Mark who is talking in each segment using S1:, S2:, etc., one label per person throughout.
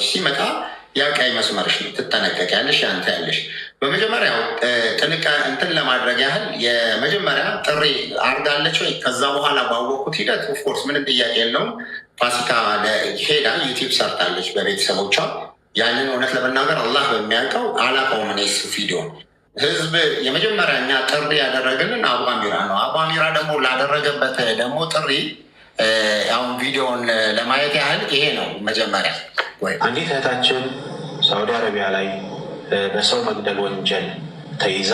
S1: ሲመጣ ያ ቀይ መስመርሽ ነው፣ ትጠነቀቂያለሽ። ያንተ ያለሽ በመጀመሪያው እንትን ለማድረግ ያህል የመጀመሪያ ጥሪ አርጋለች ወይ? ከዛ በኋላ ባወቅኩት ሂደት ኦፍኮርስ ምንም ጥያቄ የለውም። ፋሲካ ሄዳ ዩቲዩብ ሰርታለች በቤተሰቦቿ። ያንን እውነት ለመናገር አላህ በሚያውቀው አላውቀውም። እኔ ቪዲዮ ህዝብ የመጀመሪያ እኛ ጥሪ ያደረግልን አቧሚራ ነው። አቧሚራ ደግሞ ላደረገበት ደግሞ ጥሪ አሁን ቪዲዮውን ለማየት ያህል ይሄ ነው መጀመሪያ።
S2: አንዲት እህታችን ሳውዲ አረቢያ ላይ በሰው መግደል ወንጀል ተይዛ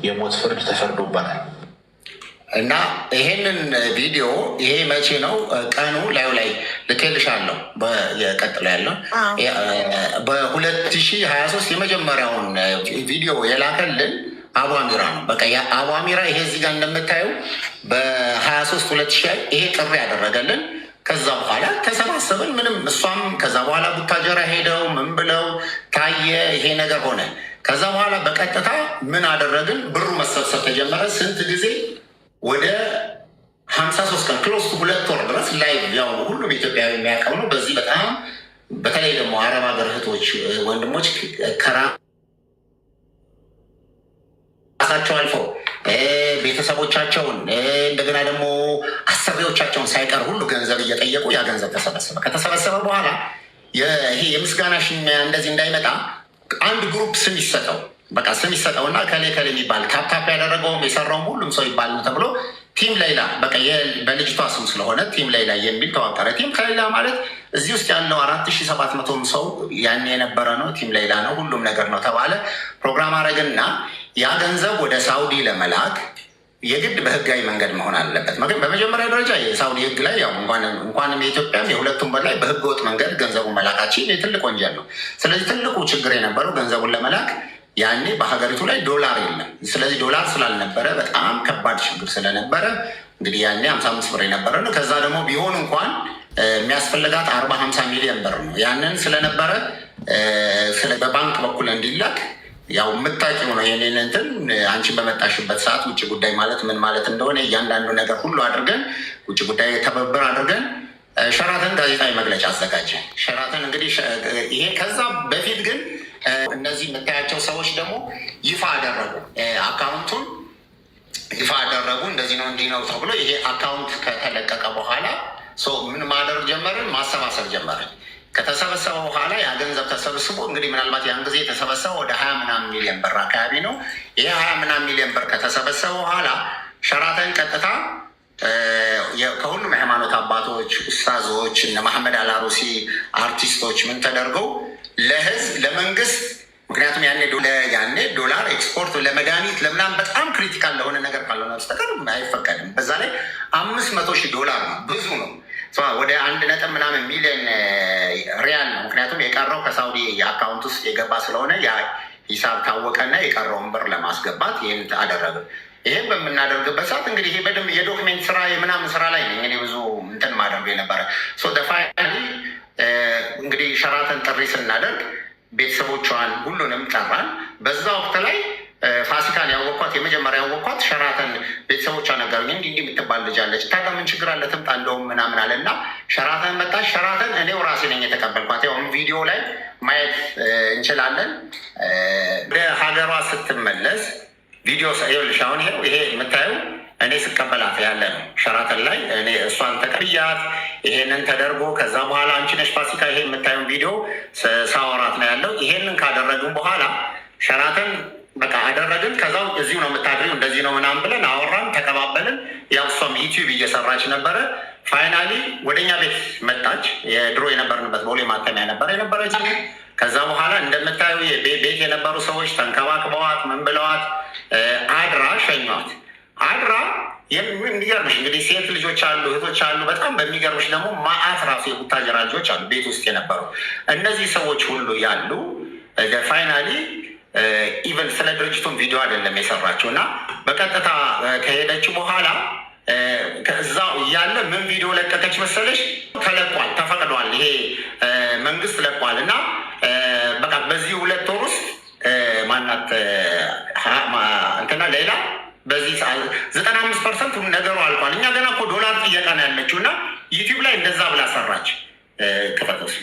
S2: የሞት ፍርድ ተፈርዶባታል
S1: እና ይሄንን ቪዲዮ ይሄ መቼ ነው ቀኑ ላዩ ላይ ልኬልሻለሁ። የቀጥሎ ያለው በ2023 የመጀመሪያውን ቪዲዮ የላከልን አቧሚራ ነው። በቃ አቧሚራ ይሄ እዚህ ጋር እንደምታየው በ23 2000 ይሄ ጥሪ ያደረገልን። ከዛ በኋላ ተሰባሰብን። ምንም እሷም ከዛ በኋላ ቡታጀራ ሄደው ምን ብለው ታየ፣ ይሄ ነገር ሆነ። ከዛ በኋላ በቀጥታ ምን አደረግን? ብሩ መሰብሰብ ተጀመረ። ስንት ጊዜ? ወደ 53 ቀን ክሎስ 2 ወር ድረስ ላይ ያው ሁሉም ኢትዮጵያዊ የሚያውቀው ነው። በዚህ በጣም በተለይ ደግሞ አረብ ሀገር እህቶች ወንድሞች ከራሳቸው አልፈው ቤተሰቦቻቸውን እንደገና ደግሞ አሰሪዎቻቸውን ሳይቀር ሁሉ ገንዘብ እየጠየቁ ያ ገንዘብ ተሰበሰበ። ከተሰበሰበ በኋላ ይሄ የምስጋና ሽሚያ እንደዚህ እንዳይመጣ አንድ ግሩፕ ስም ይሰጠው። በቃ ስም ይሰጠውና ከሌ የሚባል ታፕታፕ ያደረገውም የሰራውም ሁሉም ሰው ይባል ነው ተብሎ ቲም ሌላ በቃ በልጅቷ ስም ስለሆነ ቲም ሌላ የሚል ተዋቀረ። ቲም ከሌላ ማለት እዚህ ውስጥ ያለው 4700 ሰው ያን የነበረ ነው። ቲም ሌላ ነው፣ ሁሉም ነገር ነው ተባለ። ፕሮግራም አረግና ያ ገንዘብ ወደ ሳውዲ ለመላክ የግድ በህጋዊ መንገድ መሆን አለበት። በመጀመሪያ ደረጃ የሳውዲ ህግ ላይ ያው እንኳንም የኢትዮጵያም የሁለቱም በላይ በህገ ወጥ መንገድ ገንዘቡን መላካችን ትልቅ ወንጀል ነው። ስለዚህ ትልቁ ችግር የነበረው ገንዘቡን ለመላክ ያኔ በሀገሪቱ ላይ ዶላር የለም። ስለዚህ ዶላር ስላልነበረ በጣም ከባድ ችግር ስለነበረ እንግዲህ ያኔ 55 ብር የነበረ ነው። ከዛ ደግሞ ቢሆን እንኳን የሚያስፈልጋት 40-50 ሚሊዮን ብር ነው። ያንን ስለነበረ በባንክ በኩል እንዲላክ ያው የምታውቂው ነው። የኔን እንትን አንቺን በመጣሽበት ሰዓት ውጭ ጉዳይ ማለት ምን ማለት እንደሆነ እያንዳንዱ ነገር ሁሉ አድርገን ውጭ ጉዳይ ተበብር አድርገን ሸራተን ጋዜጣዊ መግለጫ አዘጋጀ። ሸራተን እንግዲህ ይሄ ከዛ በፊት ግን እነዚህ የምታያቸው ሰዎች ደግሞ ይፋ አደረጉ፣ አካውንቱን ይፋ አደረጉ። እንደዚህ ነው እንዲህ ነው ተብሎ ይሄ አካውንት ከተለቀቀ በኋላ ምን ማድረግ ጀመርን? ማሰባሰብ ጀመርን። ከተሰበሰበ በኋላ ያ ገንዘብ ተሰብስቦ እንግዲህ ምናልባት ያን ጊዜ የተሰበሰበው ወደ 20 ምናምን ሚሊዮን ብር አካባቢ ነው። ይሄ 20 ምናምን ሚሊዮን ብር ከተሰበሰበ በኋላ ሸራተን ቀጥታ ከሁሉም የሃይማኖት አባቶች፣ ኡስታዞች፣ እነ መሐመድ አላሩሲ አርቲስቶች ምን ተደርገው ለህዝብ ለመንግስት፣ ምክንያቱም ያኔ ዶላር ኤክስፖርት ለመድኃኒት ለምናምን በጣም ክሪቲካል ለሆነ ነገር ካልሆነ በስተቀር አይፈቀድም። በዛ ላይ $500,000 ነው፣ ብዙ ነው። ወደ 1 ምናምን ሚሊዮን ሪያል ነው። ምክንያቱም የቀረው ከሳውዲ የአካውንት ውስጥ የገባ ስለሆነ ያ ሂሳብ ታወቀና የቀረውን ብር ለማስገባት ይህን አደረገ። ይህም በምናደርግበት ሰዓት እንግዲህ ይሄ በደንብ የዶክሜንት ስራ የምናምን ስራ ላይ ነው እንግዲህ ብዙ እንትን ማድረግ የነበረ ፋይናሊ እንግዲህ ሸራተን ጥሪ ስናደርግ ቤተሰቦቿን ሁሉንም ጠራን። በዛ ወቅት ላይ ፋሲካን ያወኳት የመጀመሪያ ያወኳት ሸራተን ቤተሰቦቿ ነገሩኝ። እንዲህ የምትባል ልጅ አለች፣ ታዲያ ምን ችግር አለ ትምጣ እንደውም ምናምን አለ እና ሸራተን መጣች። ሸራተን እኔው ራሴ ነኝ የተቀበልኳት። ያውም ቪዲዮ ላይ ማየት እንችላለን። ወደ ሀገሯ ስትመለስ ቪዲዮ ይኸውልሽ፣ አሁን ይሄ የምታየው እኔ ስቀበላት ያለ ነው ሸራተን ላይ እኔ እሷን ተቀብያት ይሄንን ተደርጎ ከዛ በኋላ አንቺ ነሽ ፋሲካ ይሄ የምታየውን ቪዲዮ ሳወራት ነው ያለው። ይሄንን ካደረግን በኋላ ሸራተን በቃ አደረግን። ከዛው እዚሁ ነው የምታድሪው እንደዚህ ነው ምናምን ብለን አወራን፣ ተቀባበልን። ያው እሷም ዩቲዩብ እየሰራች ነበረ። ፋይናሊ ወደኛ ቤት መጣች። የድሮ የነበርንበት ቦሌ ማተሚያ ነበረ የነበረች። ከዛ በኋላ እንደምታዩ ቤት የነበሩ ሰዎች ተንከባክበዋት ምን ብለዋት አድራ ሸኟት። አድራ የሚገርምሽ እንግዲህ ሴት ልጆች አሉ፣ እህቶች አሉ። በጣም በሚገርምሽ ደግሞ ማአት ራሱ የቡታጀራ ልጆች አሉ ቤት ውስጥ የነበሩ። እነዚህ ሰዎች ሁሉ ያሉ ፋይናሊ ኢቨን ስለ ድርጅቱን ቪዲዮ አይደለም የሰራችው እና በቀጥታ ከሄደች በኋላ ከዛው እያለ ምን ቪዲዮ ለቀቀች መሰለሽ? ተለቋል፣ ተፈቅዷል፣ ይሄ መንግስት ለቋል እና በቃ በዚህ 2 ወር ውስጥ ማናት እንትና ሌላ በዚህ 95% ነገሩ አልቋል። እኛ ገና እኮ ዶላር ጥየቃ ነው ያለችው እና ዩቲዩብ ላይ እንደዛ ብላ ሰራች። ክፈተሱ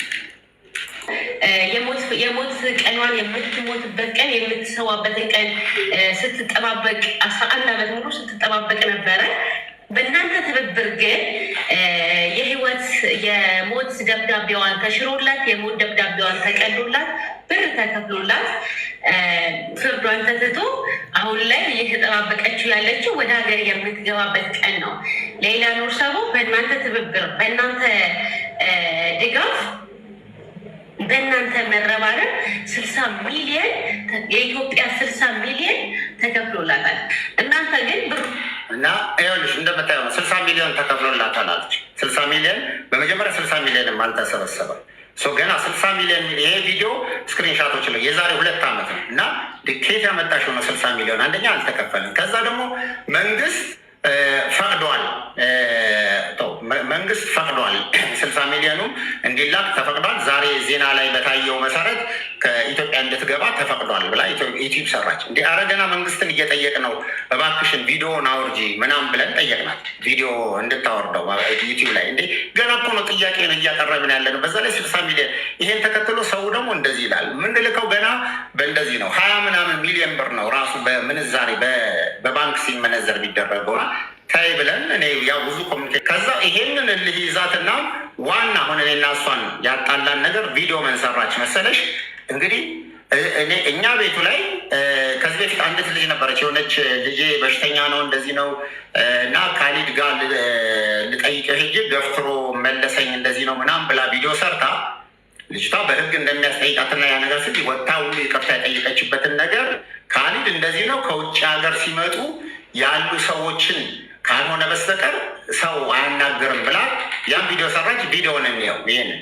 S3: የሞት ቀኗን የምትሞትበት ቀን የምትሰዋበትን ቀን ስትጠባበቅ 11 ዓመት ሙሉ ስትጠባበቅ ነበረ። በእናንተ ትብብር ግን የሞት ደብዳቤዋን ተሽሮላት የሞት ደብዳቤዋን ተቀሎላት ብር ተከፍሎላት ፍርዷን ተትቶ አሁን ላይ እየተጠባበቀችው ያለችው ወደ ሀገር የምትገባበት ቀን ነው። ሌላ ኑር ሰቦ በእናንተ ትብብር በእናንተ ድጋፍ በእናንተ መረባረብ 60 ሚሊዮን የኢትዮጵያ 60 ሚሊዮን ተከፍሎላታል። እናንተ ግን ብር
S1: እና ይኸውልሽ እንደምታየው 60 ሚሊዮን ተከፍሎላታል አለች። 60 ሚሊዮን በመጀመሪያ 60 ሚሊዮንም አልተሰበሰበም። ገና 60 ሚሊዮን ይሄ ቪዲዮ ስክሪንሻቶች ላይ የዛሬ 2 ዓመት ነው። እና ከየት ያመጣሽው ነው 60 ሚሊዮን? አንደኛ አልተከፈልም። ከዛ ደግሞ መንግስት ፈቅዷል። መንግስት ፈቅዷል 60 ሚሊዮኑ እንዲላክ ተፈቅዷል። ዛሬ ዜና ላይ በታየው መሰረት ከኢትዮጵያ እንድትገባ ተፈቅዷል ብላ ዩቲዩብ ሰራች። እንዲ አረገና መንግስትን እየጠየቅ ነው እባክሽን ቪዲዮን አውርጂ ምናምን ብለን ጠየቅናት። ቪዲዮ እንድታወርደው ዩቲዩብ ላይ እንዴ ገና እኮ ነው ጥያቄ ነው እያቀረብን ያለ ነው። በዛ ላይ 60 ሚሊዮን ይሄን ተከትሎ ሰው ደግሞ እንደዚህ ይላል። ምንልከው ገና በእንደዚህ ነው 20 ምናምን ሚሊዮን ብር ነው ራሱ በምንዛሬ በባንክ ሲመነዘር ቢደረገው ታይ ብለን እኔ ያው ብዙ ኮሚኒኬት ከዛ ይሄንን እልህ ይዛትና ዋና ሆነ እኔና እሷን ያጣላን ነገር ቪዲዮ መንሰራች መሰለሽ። እንግዲህ እኛ ቤቱ ላይ ከዚህ በፊት አንዲት ልጅ ነበረች፣ የሆነች ልጄ በሽተኛ ነው እንደዚህ ነው እና ካሊድ ጋር ልጠይቀው ሄጄ ገፍትሮ መለሰኝ እንደዚህ ነው ምናምን ብላ ቪዲዮ ሰርታ ልጅቷ በህግ እንደሚያስጠይቃትና ያ ነገር ስል ወጥታ ሁሉ ይቅርታ የጠየቀችበትን ነገር ካሊድ እንደዚህ ነው ከውጭ ሀገር ሲመጡ ያሉ ሰዎችን ካልሆነ በስተቀር ሰው አያናገርም ብላ ያን ቪዲዮ ሰራች። ቪዲዮን የሚያው ይህንን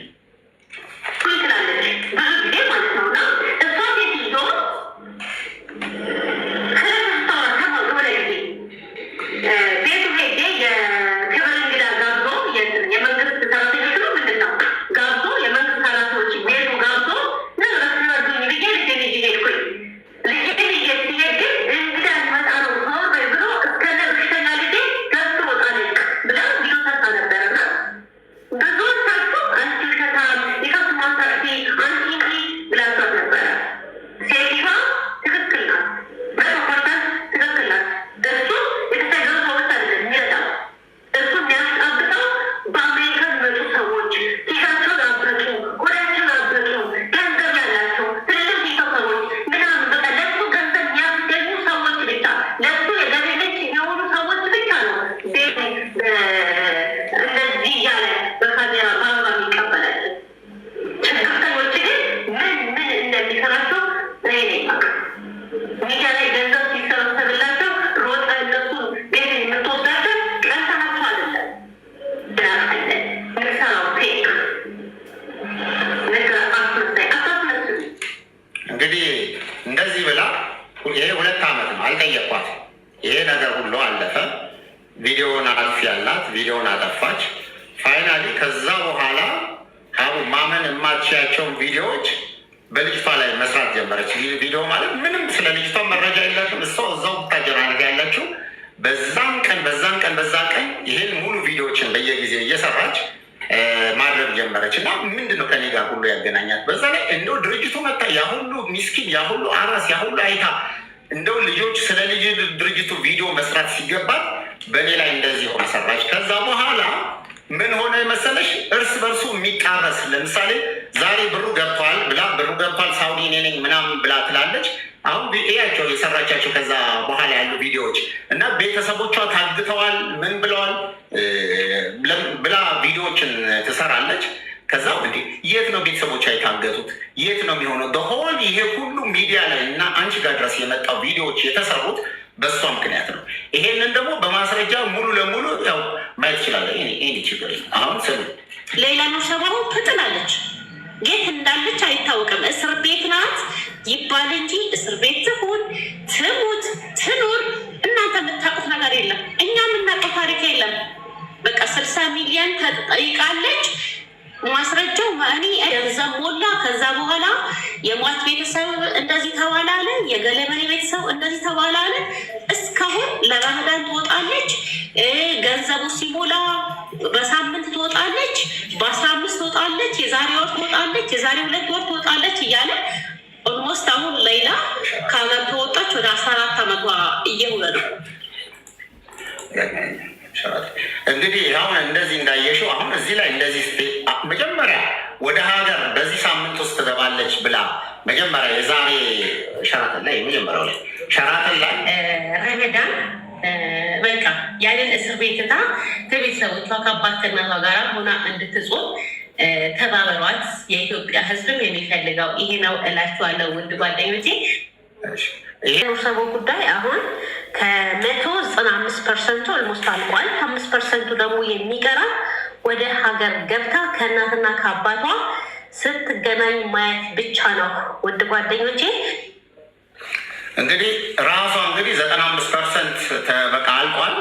S1: እንግዲህ እንደዚህ ብላ ይሄ 2 ዓመት ነው አልጠየኳት። ይሄ ነገር ሁሉ አለፈ። ቪዲዮውን አልፍ ያላት ቪዲዮውን አጠፋች። ፋይናሊ ከዛ በኋላ አቡ ማመን የማትችያቸውን ቪዲዮዎች በልጅቷ ላይ መስራት ጀመረች። ቪዲዮ ማለት ምንም ስለ ልጅቷ መረጃ የላትም። እሷ እዛው ታጀራነግ ያለችው በዛን ቀን ይሄን ሙሉ ቪዲዮዎችን በየጊዜው እየሰራች ማድረግ ጀመረች። እና ምንድነው ከኔ ጋር ሁሉ ያገናኛት? በዛ ላይ እንደው ድርጅቱ መጣ ያሁሉ ሚስኪን ያሁሉ አራስ ያሁሉ አይታ እንደው ልጆች ስለ ልጅ ድርጅቱ ቪዲዮ መስራት ሲገባት በእኔ ላይ እንደዚህ ሆነ ሰራች። ከዛ በኋላ ምን ሆነ መሰለሽ እርስ በርሱ የሚጣረስ ለምሳሌ ዛሬ ብሩ ገብቷል ብላ ብሩ ገብቷል ሳውዲ እኔ ነኝ ምናምን ብላ ትላለች። አሁን ያቸው የሰራቻቸው ከዛ በኋላ ያሉ ቪዲዮዎች እና ቤተሰቦቿ ታግተዋል ምን ብለዋል ብላ ቪዲዮዎችን ትሰራለች። ከዛ እንዴ የት ነው ቤተሰቦቿ የታገቱት? የት ነው የሚሆነው? በሆን ይሄ ሁሉ ሚዲያ ላይ እና አንቺ ጋር ድረስ የመጣው ቪዲዮዎች የተሰሩት በእሷ ምክንያት ነው። ይሄንን ደግሞ በማስረጃ ሙሉ ለሙሉ ያው ማየት ይችላለ። ይሄ ችግር አሁን ስሉ
S3: ሌላ ነው ሰባው ትጥላለች። የት እንዳለች አይታወቅም። እስር ቤት ናት ይባል እንጂ እስር ቤት ትሁን ትሙት ትኑር እናንተ የምታውቁት ነገር የለም። እኛ የምናውቀው ታሪክ የለም። በቃ 60 ሚሊዮን ተጠይቃለች። ማስረጃው ማኒ ገንዘብ ሞላ። ከዛ በኋላ የሟት ቤተሰብ እንደዚህ ተባላለ፣ የገለመኔ ቤተሰብ እንደዚህ ተባላለ። እስካሁን አሁን ለረመዳን ትወጣለች፣ ገንዘቡ ሲሞላ በሳምንት ትወጣለች፣ በ15 ትወጣለች፣ የዛሬ ወር ትወጣለች፣ የዛሬ 2 ወር ትወጣለች እያለ ኦልሞስት አሁን ሌላ ከሀገር ከወጣች ወደ 14 ዓመቷ እየሆነ ነው።
S1: እንግዲህ አሁን እንደዚህ እንዳየሽው አሁን እዚህ ላይ እንደዚህ መጀመሪያ ወደ ሀገር በዚህ ሳምንት ውስጥ ትገባለች ብላ መጀመሪያ የዛሬ ሸራተን ላይ የመጀመሪያው ላይ ሸራተን ላይ
S3: ረመዳን በቃ ያንን እስር ቤትታ ከቤተሰቦቿ ከአባት ከእናቷ ጋር ሆና እንድትጾም ተባበሯት። የኢትዮጵያ ሕዝብም የሚፈልገው ይሄ ነው እላችኋለሁ ውድ ጓደኞቼ። የሰቦ ጉዳይ አሁን ከ195% ኦልሞስት አልቋል። 5% ደግሞ የሚቀራ ወደ ሀገር ገብታ ከእናትና ከአባቷ ስትገናኝ ማየት ብቻ ነው ውድ ጓደኞቼ።
S1: እንግዲህ ራሷ እንግዲህ 95% በቃ አልቋል።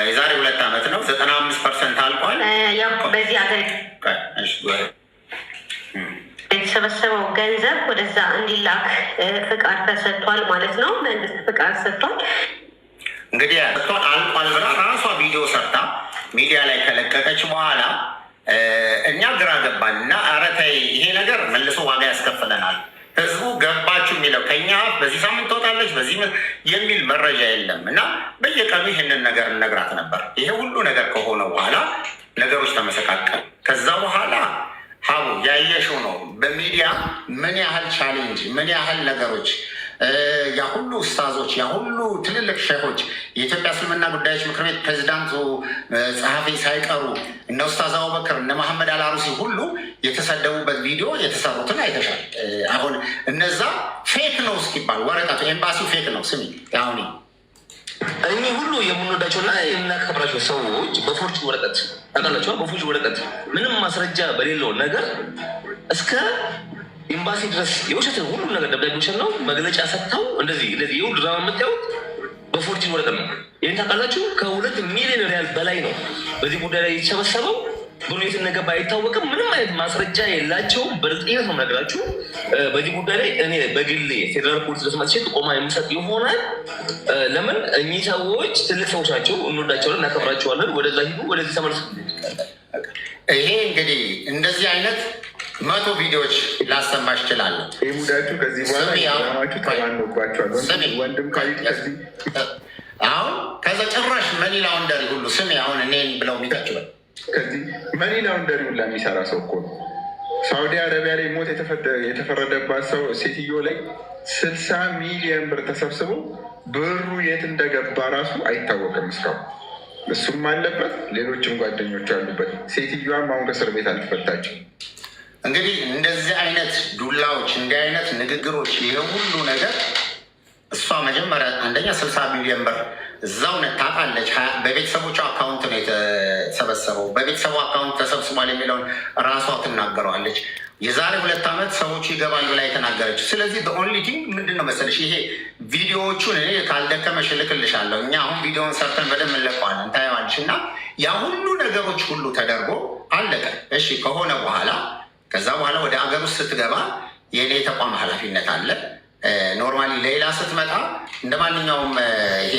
S1: የዛሬ 2 ዓመት ነው 95% አልቋል።
S3: ያው በዚህ ሀገር የተሰበሰበው ገንዘብ ወደዛ እንዲላክ ፍቃድ ተሰጥቷል ማለት ነው። መንግስት ፍቃድ ሰጥቷል።
S1: እንግዲህ አልቋል ብላ ራሷ ቪዲዮ ሰርታ ሚዲያ ላይ ከለቀቀች በኋላ እኛ ግራ ገባን እና ኧረ ተይ ይሄ ነገር መልሶ ዋጋ ያስከፍለናል። ህዝቡ ገባችሁ የሚለው ከኛ በዚህ ሳምንት ትወጣለች በዚህ የሚል መረጃ የለም እና በየቀኑ ይህንን ነገር እነግራት ነበር። ይሄ ሁሉ ነገር ከሆነ በኋላ ነገሮች ተመሰቃቀል። ከዛ በኋላ ሀቡ ያየሽው ነው በሚዲያ ምን ያህል ቻሌንጅ ምን ያህል ነገሮች ያሁሉ ኡስታዞች ያሁሉ ትልልቅ ሼሆች የኢትዮጵያ እስልምና ጉዳዮች ምክር ቤት ፕሬዚዳንቱ ጸሐፊ ሳይቀሩ እነ ኡስታዝ አቡበክር እነ መሐመድ አልአሩሲ ሁሉ የተሰደቡበት ቪዲዮ የተሰሩትን አይተሻል። አሁን እነዛ ፌክ ነው እስኪባል ወረቀቱ ኤምባሲው ፌክ ነው ስሚ አሁን
S4: እኚህ ሁሉ የምንወዳቸውና የምናከብራቸው ሰዎች በፎርጅ ወረቀት ታውቃላችኋል። በፎርጅ ወረቀት ምንም ማስረጃ በሌለው ነገር እስከ ኤምባሲ ድረስ የውሸትን ሁሉም ነገር ደብዳቤዎችን ነው መግለጫ ሰጥተው እንደዚህ የሁሉ ድራማ የምታዩት በፎርጅ ወረቀት ነው። ይህን ታውቃላችሁ። ከ2 ሚሊዮን ሪያል በላይ ነው በዚህ ጉዳይ ላይ የተሰበሰበው። ብሩ የት እንደገባ አይታወቅም። ምንም አይነት ማስረጃ የላቸውም። በእርግጠኝነት ነው የምነግራችሁ። በዚህ ጉዳይ ላይ እኔ በግሌ ፌዴራል ፖሊስ ድረስ መጥቼ ጥቆማ የምሰጥ ይሆናል። ለምን እኚህ ሰዎች ትልቅ ሰዎች ናቸው፣ እንወዳቸዋለን፣ እናከብራቸዋለን። ወደዛ ሂዱ፣ ወደዚህ ተመልሱ።
S1: ይሄ እንግዲህ እንደዚህ አይነት 100 ቪዲዮዎች ላሰማሽ እችላለሁ።
S5: ሙዳችሁ ከዚህ በኋላ ተማንባቸዋል። ወንድም
S1: አሁን ከዛ ጭራሽ መኒ ላውንደሪ ሁሉ ስሜ አሁን እኔን ብለው የሚቀጭበል
S5: ከዚህ መኒ ላውንደሪ ሁላ የሚሰራ ሰው እኮ ነው። ሳውዲ አረቢያ ላይ ሞት የተፈረደባት ሰው ሴትዮ ላይ 60 ሚሊዮን ብር ተሰብስቦ ብሩ የት እንደገባ ራሱ አይታወቅም እስካሁን። እሱም አለበት፣ ሌሎችም ጓደኞች አሉበት። ሴትዮዋም አሁን ከእስር ቤት አልተፈታችም።
S1: እንግዲህ እንደዚህ አይነት ዱላዎች እንዲህ አይነት ንግግሮች ይህ ሁሉ ነገር እሷ መጀመሪያ አንደኛ 60 ሚሊዮን ብር እዛው ታውቃለች። በቤተሰቦቿ አካውንት ነው የተሰበሰበው። በቤተሰቡ አካውንት ተሰብስቧል የሚለውን ራሷ ትናገረዋለች። የዛሬ 2 ዓመት ሰዎቹ ይገባል ብላ የተናገረችው። ስለዚህ ኦንሊ ቲንግ ምንድን ነው መሰለሽ ይሄ ቪዲዮዎቹን እኔ ካልደከመሽ እልክልሻለሁ። እኛ አሁን ቪዲዮውን ሰርተን በደንብ እንለቀዋለን፣ ታየዋለሽ። እና ያ ሁሉ ነገሮች ሁሉ ተደርጎ አለቀ። እሺ ከሆነ በኋላ ከዛ በኋላ ወደ አገር ውስጥ ስትገባ የኔ ተቋም ኃላፊነት አለ። ኖርማሊ ሌላ ስትመጣ እንደ ማንኛውም ይሄ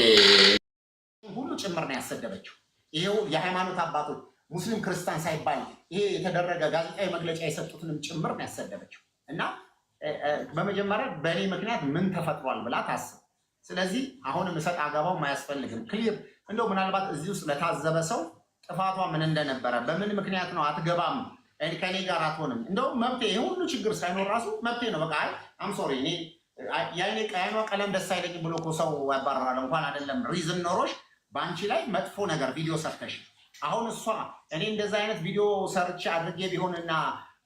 S1: ሁሉ ጭምር ነው ያሰደበችው። ይሄው የሃይማኖት አባቶች ሙስሊም ክርስቲያን ሳይባል ይሄ የተደረገ ጋዜጣዊ መግለጫ የሰጡትንም ጭምር ነው ያሰደበችው። እና በመጀመሪያ በእኔ ምክንያት ምን ተፈጥሯል ብላ ታስብ። ስለዚህ አሁንም እሰጥ አገባው አያስፈልግም። ክሊር እንደው ምናልባት እዚህ ውስጥ ለታዘበ ሰው ጥፋቷ ምን እንደነበረ በምን ምክንያት ነው አትገባም ከኔ ጋር አትሆንም። እንደውም መብቴ ይሄ ሁሉ ችግር ሳይኖር ራሱ መብቴ ነው። በቃ አምሶሪ እኔ የአይኔ ቀያኗ ቀለም ደስ አይለኝ ብሎ እኮ ሰው ያባረራል። እንኳን አይደለም ሪዝን ኖሮሽ በአንቺ ላይ መጥፎ ነገር ቪዲዮ ሰርተሽ አሁን እሷ እኔ እንደዛ አይነት ቪዲዮ ሰርቼ አድርጌ ቢሆንና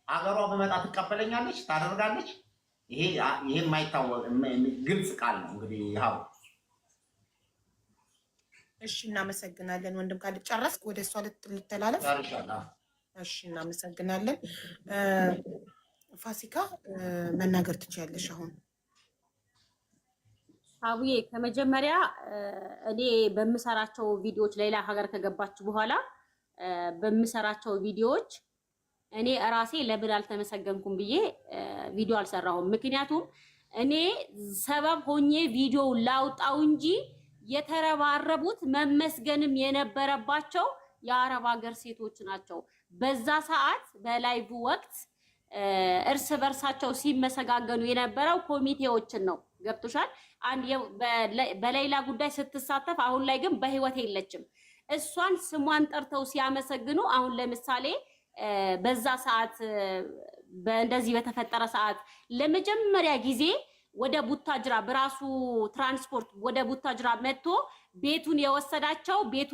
S1: አገሯ በመጣ ትቀበለኛለች፣ ታደርጋለች። ይሄ የማይታወቅ ግልጽ ቃል ነው። እንግዲህ ይኸው
S6: እሺ፣ እናመሰግናለን ወንድም ካለ ጨረስክ? ወደ እሷ ልተላለፍ። እሺ፣ እናመሰግናለን። ፋሲካ መናገር ትችያለሽ አሁን።
S7: አቡዬ ከመጀመሪያ እኔ በምሰራቸው ቪዲዮዎች ሌላ ሀገር ከገባች በኋላ በምሰራቸው ቪዲዮዎች እኔ ራሴ ለምን አልተመሰገንኩም ብዬ ቪዲዮ አልሰራሁም። ምክንያቱም እኔ ሰበብ ሆኜ ቪዲዮ ላውጣው እንጂ የተረባረቡት መመስገንም የነበረባቸው የአረብ ሀገር ሴቶች ናቸው። በዛ ሰዓት በላይቭ ወቅት እርስ በርሳቸው ሲመሰጋገኑ የነበረው ኮሚቴዎችን ነው። ገብቶሻል? በሌላ ጉዳይ ስትሳተፍ አሁን ላይ ግን በህይወት የለችም። እሷን ስሟን ጠርተው ሲያመሰግኑ አሁን ለምሳሌ በዛ ሰዓት እንደዚህ በተፈጠረ ሰዓት ለመጀመሪያ ጊዜ ወደ ቡታጅራ በራሱ ትራንስፖርት ወደ ቡታጅራ መጥቶ ቤቱን የወሰዳቸው ቤቱ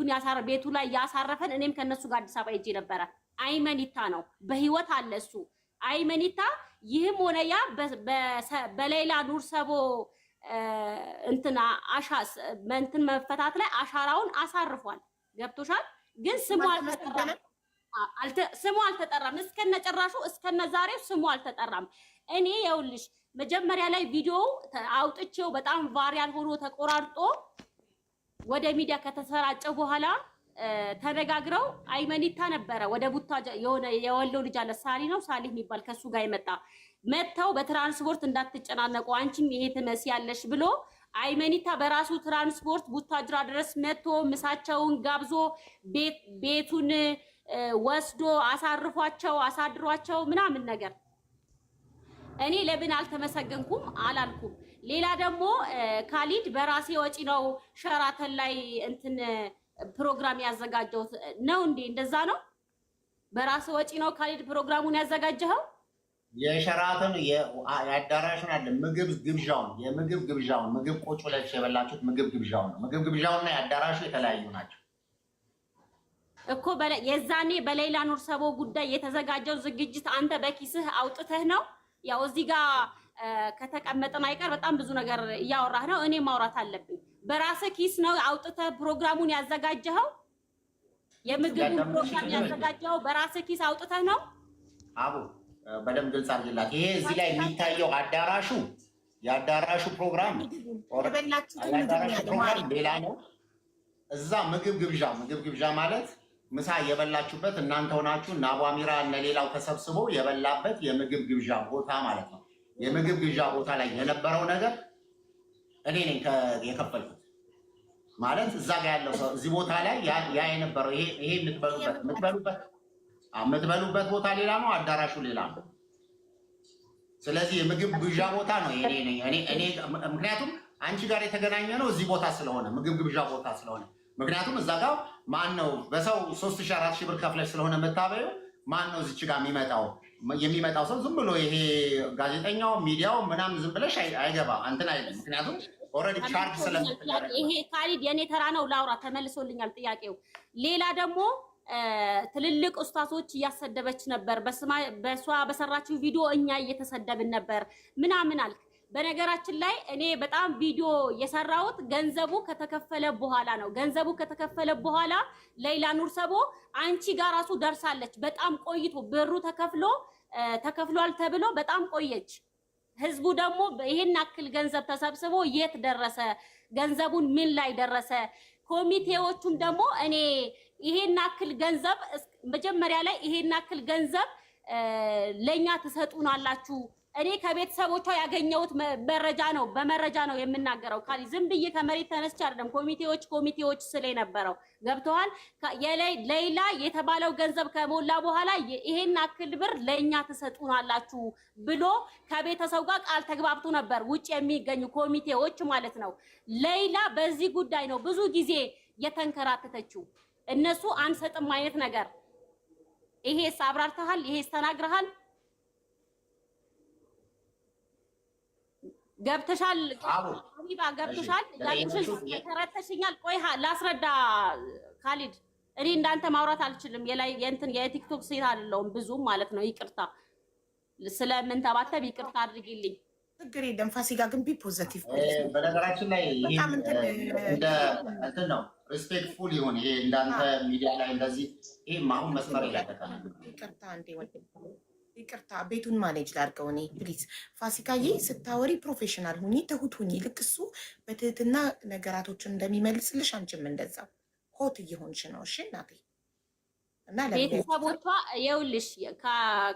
S7: ላይ ያሳረፈን እኔም ከነሱ ጋር አዲስ አበባ ሄጄ ነበረ። አይመኒታ ነው፣ በህይወት አለ እሱ አይመኒታ። ይህም ሆነ ያ በሌላ ኑር ሰቦ እንትን መፈታት ላይ አሻራውን አሳርፏል። ገብቶሻል? ግን ስሙ አልተጠራም። እስከነ ጭራሹ እስከነ ዛሬው ስሙ አልተጠራም። እኔ የውልሽ መጀመሪያ ላይ ቪዲዮ አውጥቼው በጣም ቫይራል ሆኖ ተቆራርጦ ወደ ሚዲያ ከተሰራጨ በኋላ ተነጋግረው አይመኒታ ነበረ ወደ ቡታጅራ የሆነ የወሎ ልጅ አለ ሳሊ የሚባል ከሱ ጋር የመጣ መተው በትራንስፖርት እንዳትጨናነቁ አንቺም ይሄ ትመስያለሽ ብሎ አይመኒታ በራሱ ትራንስፖርት ቡታጅራ ድረስ መጥቶ ምሳቸውን ጋብዞ ቤቱን ወስዶ አሳርፏቸው አሳድሯቸው ምናምን ነገር። እኔ ለምን አልተመሰገንኩም አላልኩም። ሌላ ደግሞ ካሊድ በራሴ ወጪ ነው ሸራተን ላይ እንትን ፕሮግራም ያዘጋጀው ነው እንዴ? እንደዛ ነው? በራስ ወጪ ነው ካሊድ ፕሮግራሙን ያዘጋጀው?
S1: የሸራተን የአዳራሹን አለ የምግብ ግብዣውን ምግብ ቁጭ ብለሽ የበላችሁት ምግብ ግብዣውን ነው። ምግብ ግብዣውና የአዳራሹ የተለያዩ ናቸው
S7: እኮ። የዛኔ በሌላ ኑር ሰቦ ጉዳይ የተዘጋጀው ዝግጅት አንተ በኪስህ አውጥተህ ነው። ያው እዚህ ጋር ከተቀመጠን አይቀር በጣም ብዙ ነገር እያወራህ ነው። እኔ ማውራት አለብኝ። በራስህ ኪስ ነው አውጥተህ ፕሮግራሙን ያዘጋጀኸው? የምግቡን ፕሮግራም ያዘጋጀኸው በራስህ ኪስ አውጥተህ ነው?
S1: አቡ በደንብ ግልጽ አድርግላት። ይሄ እዚህ ላይ የሚታየው የአዳራሹ ፕሮግራም ሌላ ነው። እዛ ምግብ ግብዣ ማለት ምሳ የበላችሁበት እናንተ ሆናችሁ እና አቧሚራ እነ ሌላው ተሰብስበው የበላበት የምግብ ግብዣ ቦታ ማለት ነው። የምግብ ግብዣ ቦታ ላይ የነበረው ነገር እኔ ነኝ የከፈልኩት ማለት እዛ ጋር ያለው ሰው እዚህ ቦታ ላይ ያ የነበረው ይሄ የምትበሉበት ቦታ ሌላ ነው፣ አዳራሹ ሌላ ነው። ስለዚህ የምግብ ግብዣ ቦታ ነው እኔ ምክንያቱም አንቺ ጋር የተገናኘ ነው እዚህ ቦታ ስለሆነ ምግብ ግብዣ ቦታ ስለሆነ ምክንያቱም እዛ ጋር ማን ነው በሰው 3,000-4,000 ብር ከፍለሽ ስለሆነ መታበዩ ማን ነው እዚች ጋር የሚመጣው ሰው ዝም ብሎ ይሄ ጋዜጠኛው ሚዲያው ምናምን ዝም ብለሽ አይገባ እንትን አይደለም። ምክንያቱም ኦልሬዲ ቻርጅ ስለምትደረግ
S7: ይሄ ካሊድ የኔ ተራ ነው ላውራ። ተመልሶልኛል ጥያቄው። ሌላ ደግሞ ትልልቅ ኡስታዞች እያሰደበች ነበር። በሷ በሰራችው ቪዲዮ እኛ እየተሰደብን ነበር ምናምን አልክ። በነገራችን ላይ እኔ በጣም ቪዲዮ የሰራሁት ገንዘቡ ከተከፈለ በኋላ ነው። ገንዘቡ ከተከፈለ በኋላ ሌላ ኑር ሰቦ አንቺ ጋር ራሱ ደርሳለች። በጣም ቆይቶ ብሩ ተከፍሏል ተብሎ በጣም ቆየች። ህዝቡ ደግሞ ይሄን አክል ገንዘብ ተሰብስቦ የት ደረሰ? ገንዘቡን ምን ላይ ደረሰ? ኮሚቴዎቹም ደግሞ እኔ ይሄን አክል ገንዘብ መጀመሪያ ላይ ይሄን አክል ገንዘብ ለኛ ትሰጡናላችሁ። እኔ ከቤተሰቦቿ ያገኘሁት በመረጃ ነው የምናገረው። ካሊ ዝም ብዬ ከመሬት ተነስቼ አይደለም። ኮሚቴዎች ስለነበረው ገብተዋል። ሌላ የተባለው ገንዘብ ከሞላ በኋላ ይሄን አክል ብር ለኛ ትሰጡናላችሁ ብሎ ከቤተሰብ ጋር ቃል ተግባብቶ ነበር፣ ውጭ የሚገኙ ኮሚቴዎች ማለት ነው። ሌላ በዚህ ጉዳይ ነው ብዙ ጊዜ የተንከራተተችው። እነሱ አንሰጥም አይነት ነገር። ይሄስ አብራርተሃል? ይሄስ ተናግረሃል? ገብተሻል? ሀቢባ ገብተሻል? ተረተሽኛል። ቆይ ላስረዳ ካሊድ። እኔ እንዳንተ ማውራት አልችልም። የቲክቶክ ሴት አይደለሁም ብዙም ማለት ነው። ይቅርታ ስለምንተባተብ ይቅርታ አድርጊልኝ።
S6: ችግር የለም። ፋሲካ ግን ቢ ፖዘቲቭ።
S1: በነገራችን ላይ እንትን ነው ሪስፔክትፉል ይሁን። ይሄ እንዳንተ ሚዲያ ላይ እንደዚህ ይሄ አሁን መስመር ያለቀቀ
S6: ይቅርታ አንዴ ይቅርታ ቤቱን ማኔጅ ላድርገው እኔ ፕሊዝ። ፋሲካዬ ስታወሪ ፕሮፌሽናል ሁኚ፣ ትሁት ሁኚ። ልክ እሱ በትህትና ነገራቶችን እንደሚመልስልሽ አንቺም እንደዛው ሆት እየሆንሽ ነው። እሺ እናቴ እና
S7: ቤተሰቦቿ ይኸውልሽ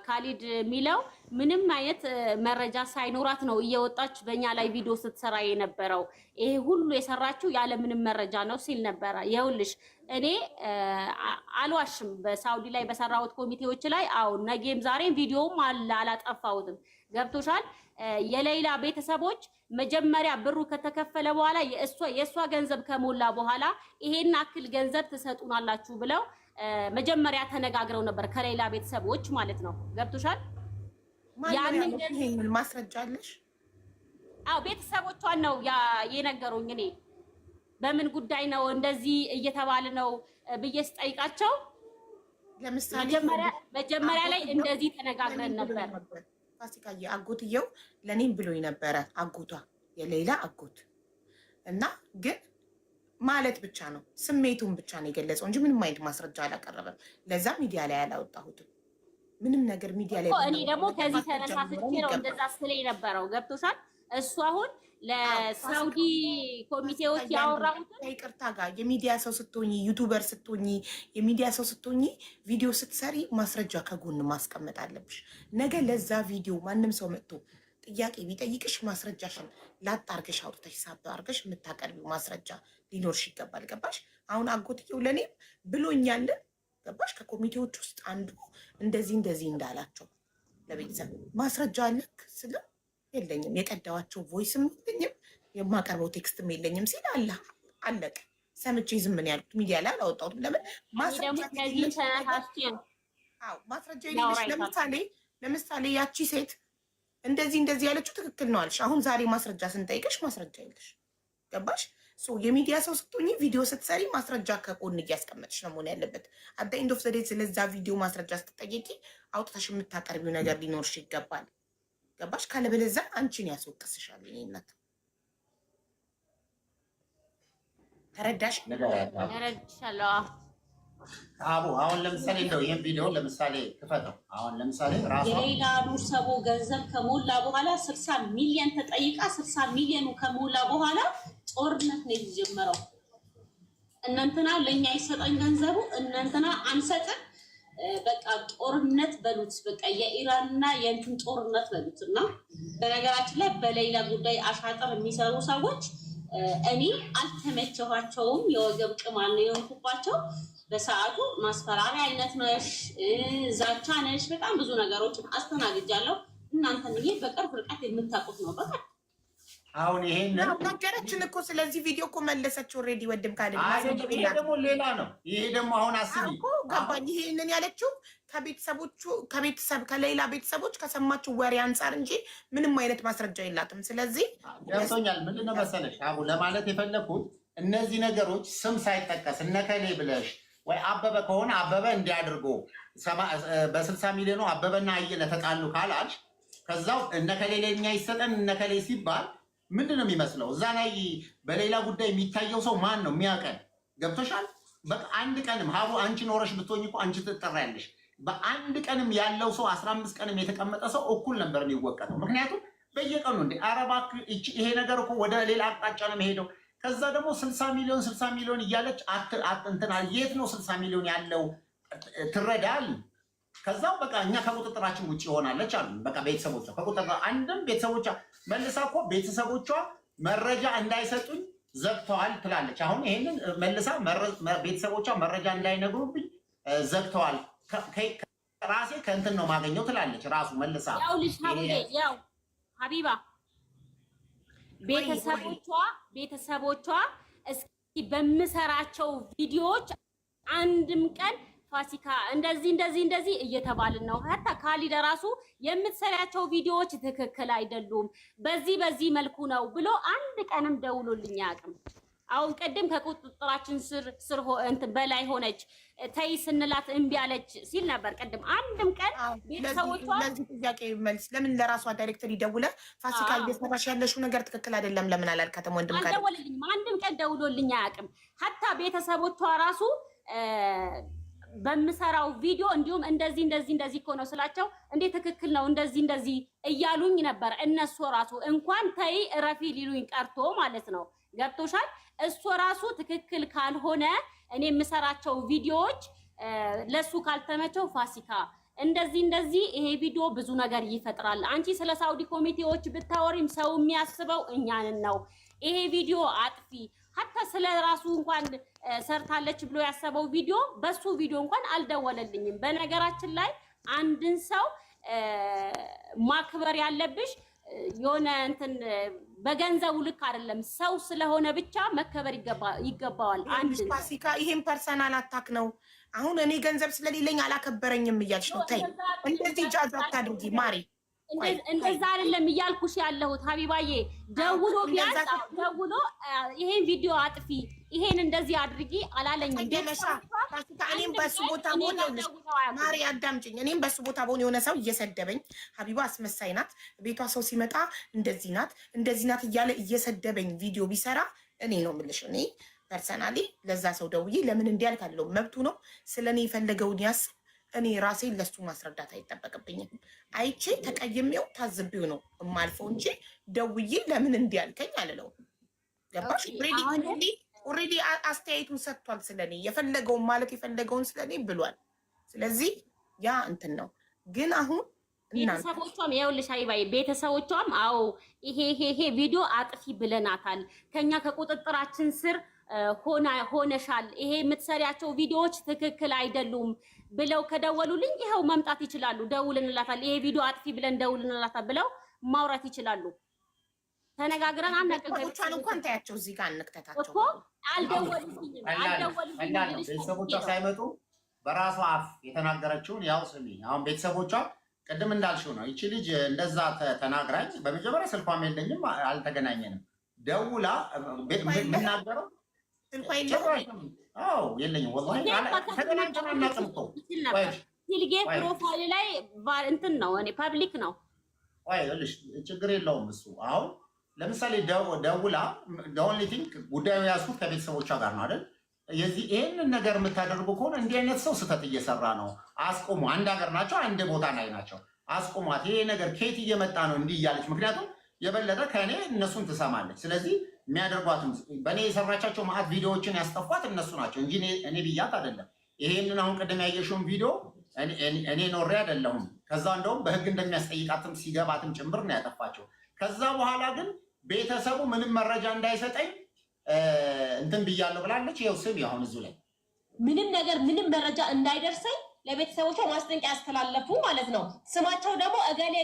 S7: ካሊድ የሚለው ምንም አይነት መረጃ ሳይኖራት ነው እየወጣች በእኛ ላይ ቪዲዮ ስትሰራ የነበረው። ይሄ ሁሉ የሰራችው ያለ ምንም መረጃ ነው ሲል ነበረ። ይኸውልሽ እኔ አልዋሽም። በሳውዲ ላይ በሰራሁት ኮሚቴዎች ላይ አሁን ነገም ዛሬም ቪዲዮም አላጠፋሁትም። ገብቶሻል? የሌላ ቤተሰቦች መጀመሪያ ብሩ ከተከፈለ በኋላ የእሷ ገንዘብ ከሞላ በኋላ ይሄን አክል ገንዘብ ትሰጡናላችሁ ብለው መጀመሪያ ተነጋግረው ነበር ከሌላ ቤተሰቦች ማለት ነው። ገብቶሻል?
S6: ያንን ማስረጃ አለሽ?
S7: አዎ ቤተሰቦቿን ነው የነገሩኝ። እኔ በምን ጉዳይ ነው እንደዚህ እየተባለ ነው ብዬ ስጠይቃቸው
S6: ለምሳሌ
S7: መጀመሪያ ላይ እንደዚህ ተነጋግረን ነበር።
S6: ፋሲካዬ አጎትየው ለኔም ብሎኝ ነበረ፣ አጎቷ የሌላ አጎት እና ግን ማለት ብቻ ነው ስሜቱን ብቻ ነው የገለጸው እንጂ ምንም አይነት ማስረጃ አላቀረበም። ለዛ ሚዲያ ላይ አላወጣሁትም ምንም ነገር ሚዲያ ላይ።
S7: እኔ ደግሞ ከዚህ ተነሳስቼ ነው እንደዛ ስለ የነበረው። ገብቶሻል? እሱ አሁን ለሳውዲ ኮሚቴዎች ያወራሁት
S6: ይቅርታ ጋር የሚዲያ ሰው ስትሆኚ ዩቱበር ስትሆኚ የሚዲያ ሰው ስትሆኚ ቪዲዮ ስትሰሪ ማስረጃ ከጎን ማስቀመጥ አለብሽ። ነገ ለዛ ቪዲዮ ማንም ሰው መጥቶ ጥያቄ ቢጠይቅሽ ማስረጃሽን ላጥ አርገሽ አውጥተሽ ሳብ አርገሽ የምታቀርቢው ማስረጃ ሊኖርሽ ይገባል። ገባሽ? አሁን አጎትየው ለእኔም ብሎኛለን። ገባሽ? ከኮሚቴዎች ውስጥ አንዱ እንደዚህ እንዳላቸው ለቤተሰብ ማስረጃ አለክ ስለ የለኝም፣ የቀዳዋቸው ቮይስም የለኝም፣ የማቀርበው ቴክስትም የለኝም ሲል አለቀ። ሰምቼ ዝም ምን ያልኩት ሚዲያ ላይ አላወጣሁትም። ለምን ማስረጃ የሌለሽ ለምሳሌ ያቺ ሴት እንደዚህ ያለችው ትክክል ነው አልሽ። አሁን ዛሬ ማስረጃ ስንጠይቅሽ ማስረጃ የለሽ። ገባሽ? የሚዲያ ሰው ስትሆኚ ቪዲዮ ስትሰሪ ማስረጃ ከጎን እያስቀመጥሽ ነው መሆን ያለበት። አት ኤንድ ኦፍ ዘ ዴይ ስለዛ ቪዲዮ ማስረጃ ስትጠየቂ አውጥተሽ የምታቀርቢው ነገር ሊኖርሽ ይገባል። ገባሽ? ካለበለዚያ አንቺን ያስወቅስሻል። እኔነት ተረዳሽ?
S7: ተረድሻለሁ።
S1: አቡ አሁን ለምሳሌ እንደው ይሄን ቪዲዮ ለምሳሌ ክፈተው። አሁን ለምሳሌ ራሷ
S3: የሌላ ኑር ሰቦ ገንዘብ ከሞላ በኋላ 60 ሚሊዮን ተጠይቃ 60 ሚሊዮኑ ከሞላ በኋላ ጦርነት ነው የተጀመረው። እናንተና ለኛ ይሰጠን ገንዘቡ እናንተና አንሰጥም፣ በቃ ጦርነት በሉት። በቃ የኢራንና የእንትን ጦርነት በሉት። እና በነገራችን ላይ በሌላ ጉዳይ አሻጥር የሚሰሩ ሰዎች እኔ አልተመቸኋቸውም። የወገብ ቅማል ነው የሆንኩባቸው። በሰዓቱ ማስፈራሪያ አይነት ነሽ፣ ዛቻ ነሽ፣ በጣም ብዙ ነገሮችን አስተናግጃለሁ። እናንተን ይሄ በቅርብ ርቀት የምታውቁት ነው። በቃ
S1: አሁን ይሄን
S6: ነገረችን እኮ ስለዚህ ቪዲዮ እኮ መለሰች። ኦልሬዲ ወድም ካለ
S1: ይሄ ደግሞ ሌላ ነው። ይሄ ደግሞ አሁን አስቢ
S6: እኮ ገባኝ። ይሄንን ያለችው ከሌላ ቤተሰቦች ከሰማችው ወሬ አንጻር እንጂ ምንም አይነት ማስረጃ የላትም። ስለዚህ
S1: ገብቶኛል። ምንድነው መሰለሽ አቡ ለማለት የፈለኩት እነዚህ ነገሮች ስም ሳይጠቀስ እነከሌ ብለሽ ወይ አበበ ከሆነ አበበ እንዲያድርጎ በ60 ሚሊዮኑ አበበና አየለ ተጣሉ ካላልሽ ከዛው እነከሌ ለኛ ይሰጠን እነከሌ ሲባል ምንድን ነው የሚመስለው? እዛ ላይ በሌላ ጉዳይ የሚታየው ሰው ማን ነው የሚያውቀን? ገብቶሻል? በቃ አንድ ቀንም ሀቡ አንቺ ኖረሽ ብትሆኝ እኮ አንቺ ትጠራያለሽ። በአንድ ቀንም ያለው ሰው 15 ቀንም የተቀመጠ ሰው እኩል ነበር የሚወቀተው። ምክንያቱም በየቀኑ እንደ አረባክ ይሄ ነገር እኮ ወደ ሌላ አቅጣጫ ነው የሚሄደው። ከዛ ደግሞ 60 ሚሊዮን እያለች እንትና የት ነው 60 ሚሊዮን ያለው ትረዳል። ከዛው በቃ እኛ ከቁጥጥራችን ውጭ ይሆናለች አሉ። በቃ ቤተሰቦቿ ከቁጥጥር አንድም ቤተሰቦቿ መልሳ እኮ ቤተሰቦቿ መረጃ እንዳይሰጡኝ ዘግተዋል ትላለች። አሁን ይሄንን መልሳ ቤተሰቦቿ መረጃ እንዳይነግሩብኝ ዘግተዋል፣ ራሴ ከእንትን ነው ማገኘው ትላለች። ራሱ መልሳ
S7: ያው ሀቢባ ቤተሰቦቿ እስኪ በምሰራቸው ቪዲዮዎች አንድም ቀን ፋሲካ እንደዚህ እየተባልን ነው። ሀታ ካሊድ ራሱ የምትሰሪያቸው ቪዲዮዎች ትክክል አይደሉም፣ በዚህ መልኩ ነው ብሎ አንድ ቀንም ደውሎልኝ አያውቅም። አሁን ቅድም ከቁጥጥራችን ስር በላይ ሆነች ተይ ስንላት እምቢ አለች ሲል ነበር ቅድም። አንድም ቀን ቤተሰቦቿ
S6: ለዚህ ጥያቄ መልስ ለምን ለራሷ ዳይሬክተር ይደውለ ፋሲካ እየሰራሽ ያለሽው ነገር ትክክል አይደለም ለምን አላልካትም? ወንድም ካለ
S7: አልደወለልኝም፣ አንድም ቀን ደውሎልኝ አያውቅም። ሀታ ቤተሰቦቿ ራሱ በምሰራው ቪዲዮ እንዲሁም እንደዚህ እኮ ነው ስላቸው እንዴ ትክክል ነው እንደዚህ እያሉኝ ነበር። እነሱ ራሱ እንኳን ተይ እረፊ ሊሉኝ ቀርቶ ማለት ነው። ገብቶሻል? እሱ ራሱ ትክክል ካልሆነ እኔ የምሰራቸው ቪዲዮዎች ለሱ ካልተመቸው ፋሲካ እንደዚህ ይሄ ቪዲዮ ብዙ ነገር ይፈጥራል። አንቺ ስለ ሳውዲ ኮሚቴዎች ብታወሪም ሰው የሚያስበው እኛንን ነው። ይሄ ቪዲዮ አጥፊ ሀታ ስለ ራሱ እንኳን ሰርታለች ብሎ ያሰበው ቪዲዮ በሱ ቪዲዮ እንኳን አልደወለልኝም። በነገራችን ላይ አንድን ሰው ማክበር ያለብሽ የሆነ እንትን በገንዘቡ ልክ አይደለም። ሰው ስለሆነ ብቻ መከበር ይገባዋል። አንድ
S6: ፋሲካ ይሄን ፐርሰናል አታክ ነው። አሁን እኔ ገንዘብ ስለሌለኝ አላከበረኝም እያልሽ ነው። ተይ እንደዚህ ጃዛ አታድርጊ ማሪ።
S7: እንደዛ አይደለም እያልኩሽ ያለሁት ሀቢባዬ። ደውሎ ቢያንስ ደውሎ ይሄን ቪዲዮ አጥፊ፣ ይሄን እንደዚህ አድርጊ አላለኝም።
S6: ፋሲካ እኔም በሱ ቦታ ሆነ ማሪ አዳምጪኝ። እኔም በሱ ቦታ ሆነ የሆነ ሰው እየሰደበኝ ሀቢባ አስመሳይ ናት፣ ቤቷ ሰው ሲመጣ እንደዚህ ናት እያለ እየሰደበኝ ቪዲዮ ቢሰራ እኔ ነው የምልሽ እኔ ፐርሰናሊ ለዛ ሰው ደውዬ ለምን እንዲያልክ አለው መብቱ ነው። ስለኔ የፈለገውን ያስብ። እኔ ራሴን ለሱ ማስረዳት አይጠበቅብኝም። አይቼ ተቀይሜው ታዝቤው ነው የማልፈው እንጂ ደውዬ ለምን እንዲያልከኝ አልለው። ገባሽ? ኦልሬዲ አስተያየቱን ሰጥቷል። ስለኔ የፈለገውን ማለት የፈለገውን ስለኔ ብሏል። ስለዚህ ያ እንትን ነው። ግን አሁን
S7: ቤተሰቦቿም ይኸውልሽ አይባይ ቤተሰቦቿም አዎ ይሄ ቪዲዮ አጥፊ ብለናታል፣ ከኛ ከቁጥጥራችን ስር ሆነሻል፣ ይሄ የምትሰሪያቸው ቪዲዮዎች ትክክል አይደሉም ብለው ከደወሉልኝ ይኸው መምጣት ይችላሉ። ደውልንላታል፣ ይሄ ቪዲዮ አጥፊ ብለን ደውልንላታል ብለው ማውራት ይችላሉ። ተነጋግረን
S6: አናቀገቻን እንኳን ታያቸው እዚህ ጋር እንክተታቸው
S7: እኮ አልደወሉልኝም።
S1: ቤተሰቦቿ ሳይመጡ በራሷ አፍ የተናገረችውን ያው ስሚ። አሁን ቤተሰቦቿ ቅድም እንዳልሽው ነው። ይቺ ልጅ እንደዛ ተናግራኝ በመጀመሪያ ስልኳም የለኝም አልተገናኘንም። ደውላ የምናገረው የለኝም ወላሂ ተገናኝተን አናውቅም እኮ
S7: ሲልጌ ፕሮፋይል ላይ እንትን ነው እኔ ፐብሊክ ነው።
S1: ችግር የለውም እሱ። አሁን ለምሳሌ ደውላ ኦንሊ ቲንክ ጉዳዩ ያዝኩት ከቤተሰቦቿ ጋር ነው አይደል? ይህንን ነገር የምታደርጉ ከሆነ እንዲህ አይነት ሰው ስህተት እየሰራ ነው፣ አስቆሙ። አንድ ሀገር ናቸው፣ አንድ ቦታ ላይ ናቸው፣ አስቆሟት። ይሄ ነገር ከየት እየመጣ ነው እንዲህ እያለች፣ ምክንያቱም የበለጠ ከእኔ እነሱን ትሰማለች። ስለዚህ የሚያደርጓትም በእኔ የሰራቻቸው ማዕት ቪዲዮዎችን ያስጠፏት እነሱ ናቸው እንጂ እኔ ብያት አይደለም። ይሄንን አሁን ቅድም ያየሽውን ቪዲዮ እኔ ኖሬ አይደለሁም። ከዛ እንደውም በህግ እንደሚያስጠይቃትም ሲገባትም ጭምር ነው ያጠፋቸው። ከዛ በኋላ ግን ቤተሰቡ ምንም መረጃ እንዳይሰጠኝ እንትን ብያለሁ ብላለች። ይኸው ስም አሁን እዚሁ ላይ
S8: ምንም መረጃ እንዳይደርሰኝ ለቤተሰቦቿ ማስጠንቀቂያ ያስተላለፉ ማለት ነው። ስማቸው ደግሞ እገሌ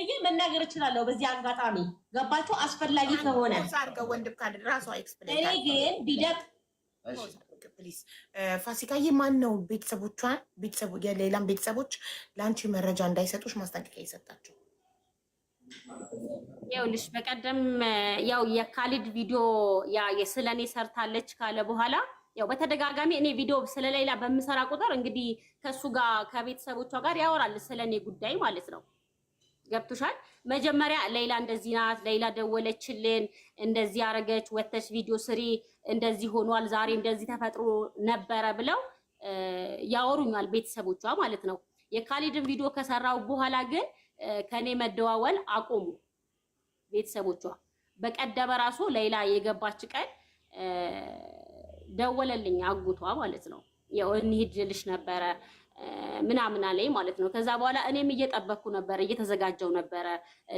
S8: ብዬ መናገር እችላለሁ በዚህ አጋጣሚ። ገባችሁ? አስፈላጊ ከሆነ እኔ ግን ቢደቅ
S6: ፋሲካዬ ማን ነው የሌላም ቤተሰቦች ለአንቺ መረጃ እንዳይሰጡሽ ማስጠንቀቂያ የሰጣቸው?
S7: ይኸውልሽ በቀደም ያው የካሊድ ቪዲዮ ስለኔ ሰርታለች ካለ በኋላ ያው በተደጋጋሚ እኔ ቪዲዮ ስለሌላ በምሰራ ቁጥር እንግዲህ ከሱ ጋር ከቤተሰቦቿ ጋር ያወራል ስለኔ ጉዳይ ማለት ነው። ገብቶሻል? መጀመሪያ ሌላ እንደዚህ ናት፣ ሌላ ደወለችልን፣ እንደዚህ አረገች፣ ወተሽ ቪዲዮ ስሪ፣ እንደዚህ ሆኗል፣ ዛሬ እንደዚህ ተፈጥሮ ነበረ ብለው ያወሩኛል ቤተሰቦቿ ማለት ነው። የካሊድን ቪዲዮ ከሰራው በኋላ ግን ከኔ መደዋወል አቆሙ ቤተሰቦቿ። በቀደመ ራሱ ሌላ የገባች ቀን ደወለልኝ አጉቷ ማለት ነው። ያው እንሂድልሽ ነበረ ምናምን አለኝ ማለት ነው። ከዛ በኋላ እኔም እየጠበቅኩ ነበረ፣ እየተዘጋጀው ነበረ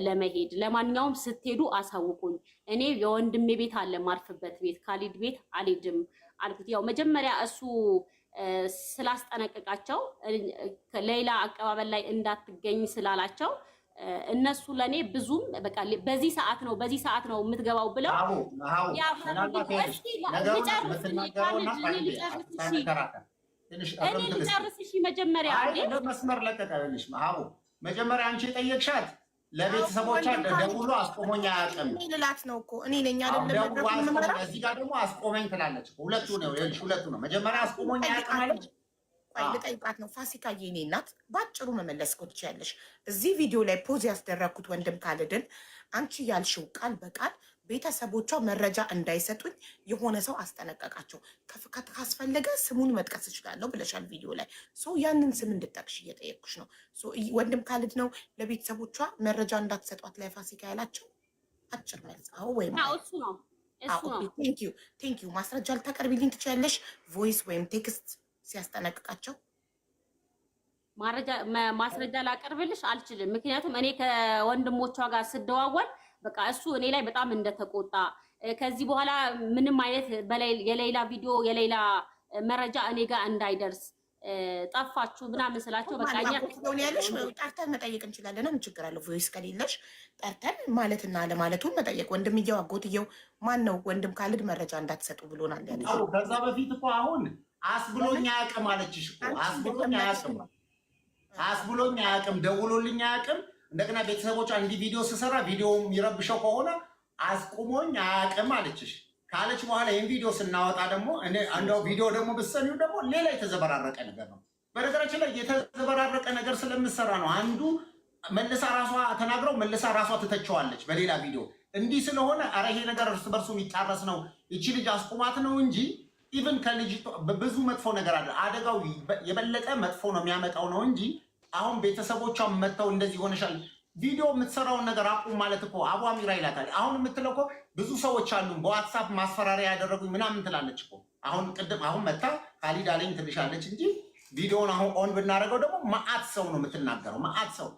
S7: ለመሄድ። ለማንኛውም ስትሄዱ አሳውቁኝ፣ እኔ የወንድሜ ቤት አለ ማርፍበት ቤት፣ ካሊድ ቤት አልሄድም አልኩት። ያው መጀመሪያ እሱ ስላስጠነቀቃቸው ሌላ አቀባበል ላይ እንዳትገኝ ስላላቸው እነሱ ለኔ ብዙም በቃ በዚህ ሰዓት ነው የምትገባው ብለው ልጨርስሽ መጀመሪያ
S1: መስመር ለቀቀልሽ። መጀመሪያ አንቺ የጠየቅሻት ለቤተሰቦቿ ደውሎ አስቆሞኝ አያውቅም
S6: ልላት ነው እኮ እኔ ነኝ አይደለም።
S1: እዚህ ጋር ደግሞ አስቆመኝ ትላለች። ሁለቱ ነው። መጀመሪያ አስቆሞኝ አያውቅም አለች። ልጠይቃት ነው ፋሲካዬ፣ የኔ እናት ባጭሩ መመለስ እኮ ትችያለሽ። እዚህ ቪዲዮ ላይ ፖዝ ያስደረግኩት ወንድም ካሊድን አንቺ ያልሽው ቃል በቃል ቤተሰቦቿ መረጃ እንዳይሰጡኝ የሆነ ሰው አስጠነቀቃቸው፣ ካስፈለገ ስሙን መጥቀስ እችላለሁ ብለሻል ቪዲዮ ላይ። ያንን ስም እንድጠቅሽ እየጠየቅኩሽ ነው። ወንድም ካሊድ ነው ለቤተሰቦቿ መረጃ እንዳትሰጧት ላይ ፋሲካ ያላቸው? አጭር መልስ አዎ ወይም
S7: እሱ ነው።
S6: ቴንክ ዩ። ማስረጃ ልታቀርቢልኝ ትችያለሽ? ቮይስ ወይም ቴክስት ሲያስጠነቅቃቸው?
S7: ማስረጃ ላቀርብልሽ አልችልም። ምክንያቱም እኔ ከወንድሞቿ ጋር ስደዋወል በቃ እሱ እኔ ላይ በጣም እንደተቆጣ ከዚህ በኋላ ምንም አይነት የሌላ ቪዲዮ የሌላ መረጃ እኔ ጋር እንዳይደርስ ጠፋችሁ ምናምን ስላቸው በቃ
S6: ያለሽ ጠርተን መጠየቅ እንችላለን። ምን ችግር አለው? ቮይስ ከሌለሽ ጠርተን ማለትና ለማለቱን መጠየቅ። ወንድምየው አጎትየው ማን ነው? ወንድም ካልድ መረጃ እንዳትሰጡ ብሎናል ያለ።
S1: ከዛ በፊት እኮ አሁን አስብሎኝ አያውቅም አለችሽ እኮ። አስብሎኝ አያውቅም፣ ደውሎልኝ አያውቅም። እንደገና ቤተሰቦቿ እንዲህ ቪዲዮ ስሰራ ቪዲዮ የሚረብሸው ከሆነ አስቁሞኝ አያውቅም አለችሽ። ካለች በኋላ ይህን ቪዲዮ ስናወጣ ደግሞ እንደው ቪዲዮ ደግሞ ብትሰሚው ደግሞ ሌላ የተዘበራረቀ ነገር ነው። በነገራችን ላይ የተዘበራረቀ ነገር ስለምሰራ ነው። አንዱ መልሳ ራሷ ተናግረው መልሳ ራሷ ትተቸዋለች በሌላ ቪዲዮ። እንዲህ ስለሆነ ኧረ ይሄ ነገር እርስ በርሱ የሚጣረስ ነው፣ ይቺ ልጅ አስቁማት ነው እንጂ ኢቭን ከልጅ ብዙ መጥፎ ነገር አለ። አደጋው የበለጠ መጥፎ ነው የሚያመጣው ነው እንጂ አሁን ቤተሰቦቿን መጥተው እንደዚህ ሆነሻል ቪዲዮ የምትሰራውን ነገር አቁም ማለት እኮ አቡ አሚራ ይላታል። አሁን የምትለው እኮ ብዙ ሰዎች አሉ በዋትሳፕ ማስፈራሪያ ያደረጉኝ ምናምን ትላለች እኮ። አሁን መታ ካሊድ አለኝ ትልሻለች እንጂ ቪዲዮውን አሁን ኦን ብናደርገው ደግሞ መዓት ሰው ነው የምትናገረው። መዓት ሰው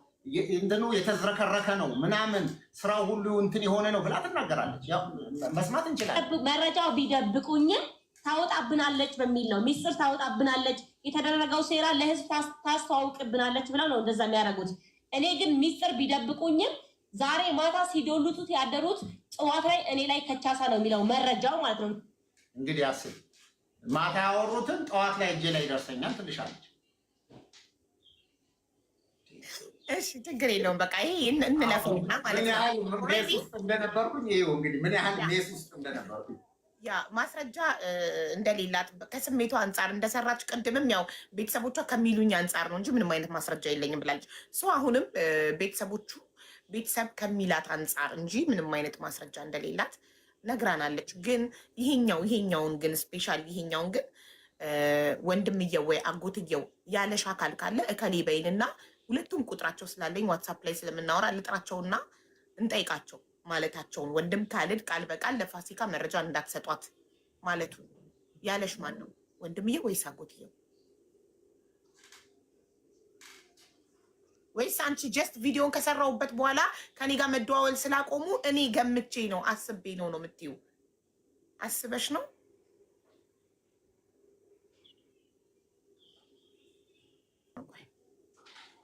S1: እንትኑ የተዝረከረከ ነው ምናምን ስራው ሁሉ እንትን የሆነ ነው ብላ ትናገራለች። ያው መስማት እንችላለን።
S8: መረጃው ቢደብቁኝም ታወጣብናለች በሚል ነው። ሚስጥር ታወጣብናለች፣ የተደረገው ሴራ ለህዝብ ታስተዋውቅብናለች ብለው ነው እንደዛ የሚያደርጉት። እኔ ግን ሚስጥር ቢደብቁኝም ዛሬ ማታ ሲዶሉቱት ያደሩት ጽዋት ላይ እኔ ላይ ከቻሳ ነው የሚለው መረጃው ማለት ነው።
S1: እንግዲህ አስብ፣ ማታ ያወሩትን ጠዋት ላይ እጄ ላይ ይደርሰኛል ትልሻለች።
S6: እሺ ችግር የለውም በቃ ይሄ እንለፈውና ማለት ነው።
S1: ሜስ ውስጥ እንደነበርኩኝ ይኸው እንግዲህ ምን ያህል ሜስ ውስጥ እንደነበርኩኝ
S6: ያ ማስረጃ እንደሌላት ከስሜቷ አንጻር እንደሰራች ቅድምም ያው ቤተሰቦቿ ከሚሉኝ አንጻር ነው እንጂ ምንም አይነት ማስረጃ የለኝም ብላለች። አሁንም ቤተሰብ ከሚላት አንጻር እንጂ ምንም አይነት ማስረጃ እንደሌላት ነግራናለች። ግን ይሄኛውን ግን ስፔሻል ይሄኛውን ግን ወንድምየው ወይ አጎትየው ያለሽ አካል ካለ እከሌ በይንና ሁለቱም ቁጥራቸው ስላለኝ ዋትሳፕ ላይ ስለምናወራ ልጥራቸውና እንጠይቃቸው ማለታቸውን ወንድም ካልድ ቃል በቃል ለፋሲካ መረጃ እንዳትሰጧት ማለቱ ያለሽ ማን ነው? ወንድምየው ወይስ አጎትየው? ወይስ አንቺ ጀስት ቪዲዮን ከሰራሁበት በኋላ ከኔ ጋር መደዋወል ስላቆሙ እኔ ገምቼ ነው አስቤ ነው የምትይው? አስበሽ ነው?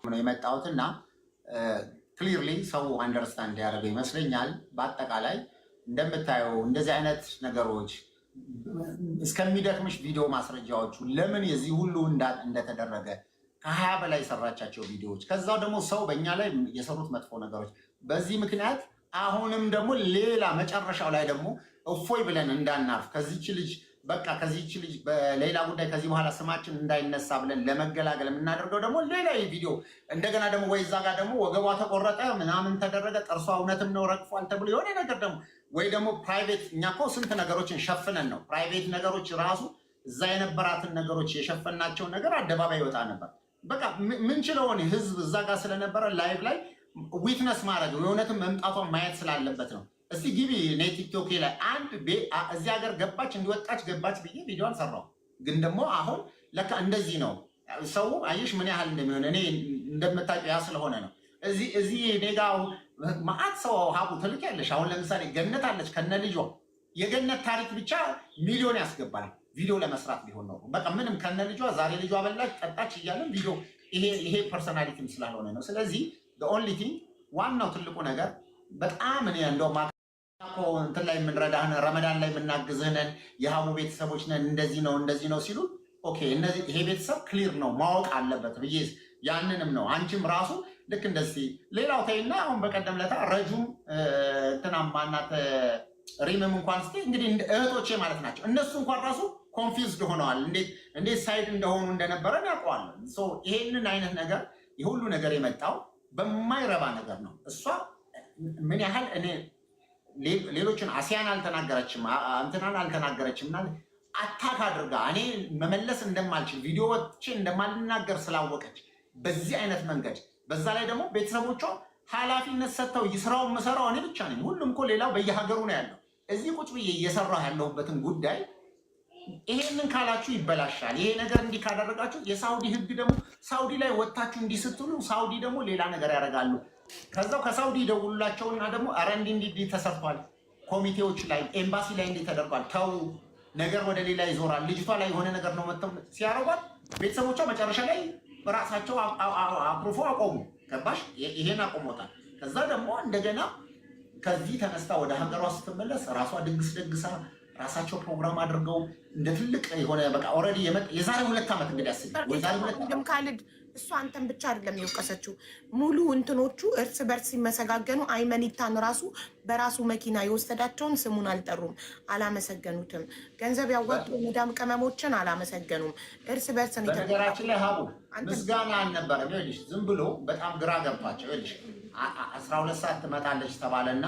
S1: ነው የመጣሁትና ክሊርሊ ሰው አንደርስታንድ ያደረገው ይመስለኛል። በአጠቃላይ እንደምታየው እንደዚህ አይነት ነገሮች እስከሚደክምሽ ቪዲዮ ማስረጃዎቹ ለምን የዚህ ሁሉ እንደተደረገ ከ20 በላይ የሰራቻቸው ቪዲዮዎች፣ ከዛው ደግሞ ሰው በእኛ ላይ የሰሩት መጥፎ ነገሮች፣ በዚህ ምክንያት አሁንም ደግሞ ሌላ መጨረሻው ላይ ደግሞ እፎይ ብለን እንዳናርፍ ከዚች ልጅ በቃ ከዚች ልጅ በሌላ ጉዳይ ከዚህ በኋላ ስማችን እንዳይነሳ ብለን ለመገላገል የምናደርገው ደግሞ ሌላ ቪዲዮ እንደገና ደግሞ ወይ እዛ ጋር ደግሞ ወገቧ ተቆረጠ ምናምን ተደረገ ጥርሷ እውነትም ነው ረግፏል ተብሎ የሆነ ነገር ደግሞ ወይ ደግሞ ፕራይቬት እኛ እኮ ስንት ነገሮችን ሸፍነን ነው ፕራይቬት ነገሮች ራሱ እዛ የነበራትን ነገሮች የሸፈናቸውን ነገር አደባባይ ይወጣ ነበር። በቃ ምንችለውን ህዝብ እዛ ጋር ስለነበረ ላይቭ ላይ ዊትነስ ማድረግ የእውነትም መምጣቷን ማየት ስላለበት ነው። እስቲ ግቢ እኔ ቲክቶክ ላይ አንድ እዚህ ሀገር ገባች እንዲወጣች ገባች ብዬ ቪዲዮ አልሰራው። ግን ደግሞ አሁን ለካ እንደዚህ ነው ሰው አየሽ ምን ያህል እንደሚሆን እኔ እንደምታውቂው ያ ስለሆነ ነው። እዚህ እኔ ጋ ማአት ሰው ሀቡ ትልቅ ያለሽ አሁን ለምሳሌ ገነት አለች ከነ ልጇ የገነት ታሪክ ብቻ ሚሊዮን ያስገባል ቪዲዮ ለመስራት ቢሆን ነው። በቃ ምንም ከነ ልጇ ዛሬ ልጇ በላች ጠጣች እያለን ቪዲዮ ይሄ ፐርሶናሊቲም ስላልሆነ ነው። ስለዚህ ኦንሊ ቲንግ ዋናው ትልቁ ነገር በጣም እኔ እንደውም እንትን ላይ የምንረዳህን ረመዳን ላይ የምናግዝህነን የሀቡ ቤተሰቦች ነን እንደዚህ ነው ሲሉ ኦኬ እነዚህ ይሄ ቤተሰብ ክሊር ነው ማወቅ አለበት ብዬ ያንንም ነው አንቺም ራሱ ልክ እንደዚህ ሌላው ተይና አሁን በቀደም ለታ ረጁም እንትናም ማናት ሪምም እንኳን ስ እንግዲህ እህቶቼ ማለት ናቸው እነሱ እንኳን ራሱ ኮንፊውዝድ ሆነዋል። እንዴት ሳይድ እንደሆኑ እንደነበረን ያውቀዋል። ይሄንን አይነት ነገር የሁሉ ነገር የመጣው በማይረባ ነገር ነው። እሷ ምን ያህል እኔ ሌሎችን አሲያን አልተናገረችም እንትናን አልተናገረችም እና አታክ አድርጋ እኔ መመለስ እንደማልችል ቪዲዮዎቼ እንደማልናገር ስላወቀች በዚህ አይነት መንገድ በዛ ላይ ደግሞ ቤተሰቦቿ ኃላፊነት ሰጥተው ይስራውን መሰራው እኔ ብቻ ነኝ። ሁሉም እኮ ሌላው በየሀገሩ ነው ያለው። እዚህ ቁጭ ብዬ እየሰራሁ ያለሁበትን ጉዳይ ይሄንን ካላችሁ ይበላሻል። ይሄ ነገር እንዲህ ካደረጋችሁ የሳውዲ ህግ ደግሞ ሳውዲ ላይ ወጣችሁ እንዲህ ስትሉ ሳውዲ ደግሞ ሌላ ነገር ያደርጋሉ። ከዛው ከሳውዲ ይደውሉላቸውና ደግሞ ኧረ እንዲህ ተሰርቷል፣ ኮሚቴዎች ላይ ኤምባሲ ላይ እንዲህ ተደርጓል፣ ተው ነገር ወደ ሌላ ይዞራል፣ ልጅቷ ላይ የሆነ ነገር ነው መተው ሲያረጓል። ቤተሰቦቿ መጨረሻ ላይ ራሳቸው አፕሮፎ አቆሙ። ገባሽ? ይሄን አቆሞታል። ከዛ ደግሞ እንደገና ከዚህ ተነስታ ወደ ሀገሯ ስትመለስ ራሷ ድግስ ደግሳ ራሳቸው ፕሮግራም አድርገው እንደ ትልቅ የሆነ በቃ ኦልሬዲ የዛሬ 2 ዓመት እንግዲህ አስቢ
S6: ካልድ እሱ አንተን ብቻ አይደለም የወቀሰችው። ሙሉ እንትኖቹ እርስ በርስ ሲመሰጋገኑ አይመኒታን ራሱ በራሱ መኪና የወሰዳቸውን ስሙን አልጠሩም፣ አላመሰገኑትም። ገንዘብ ያዋጡ መዳም ቅመሞችን አላመሰገኑም። እርስ በርስ ነው።
S1: በነገራችን ላይ ሀቡ ምስጋና አልነበረም። ይኸውልሽ ዝም ብሎ በጣም ግራ ገብቷቸው ይኸውልሽ 12 ሰዓት ትመጣለች ተባለና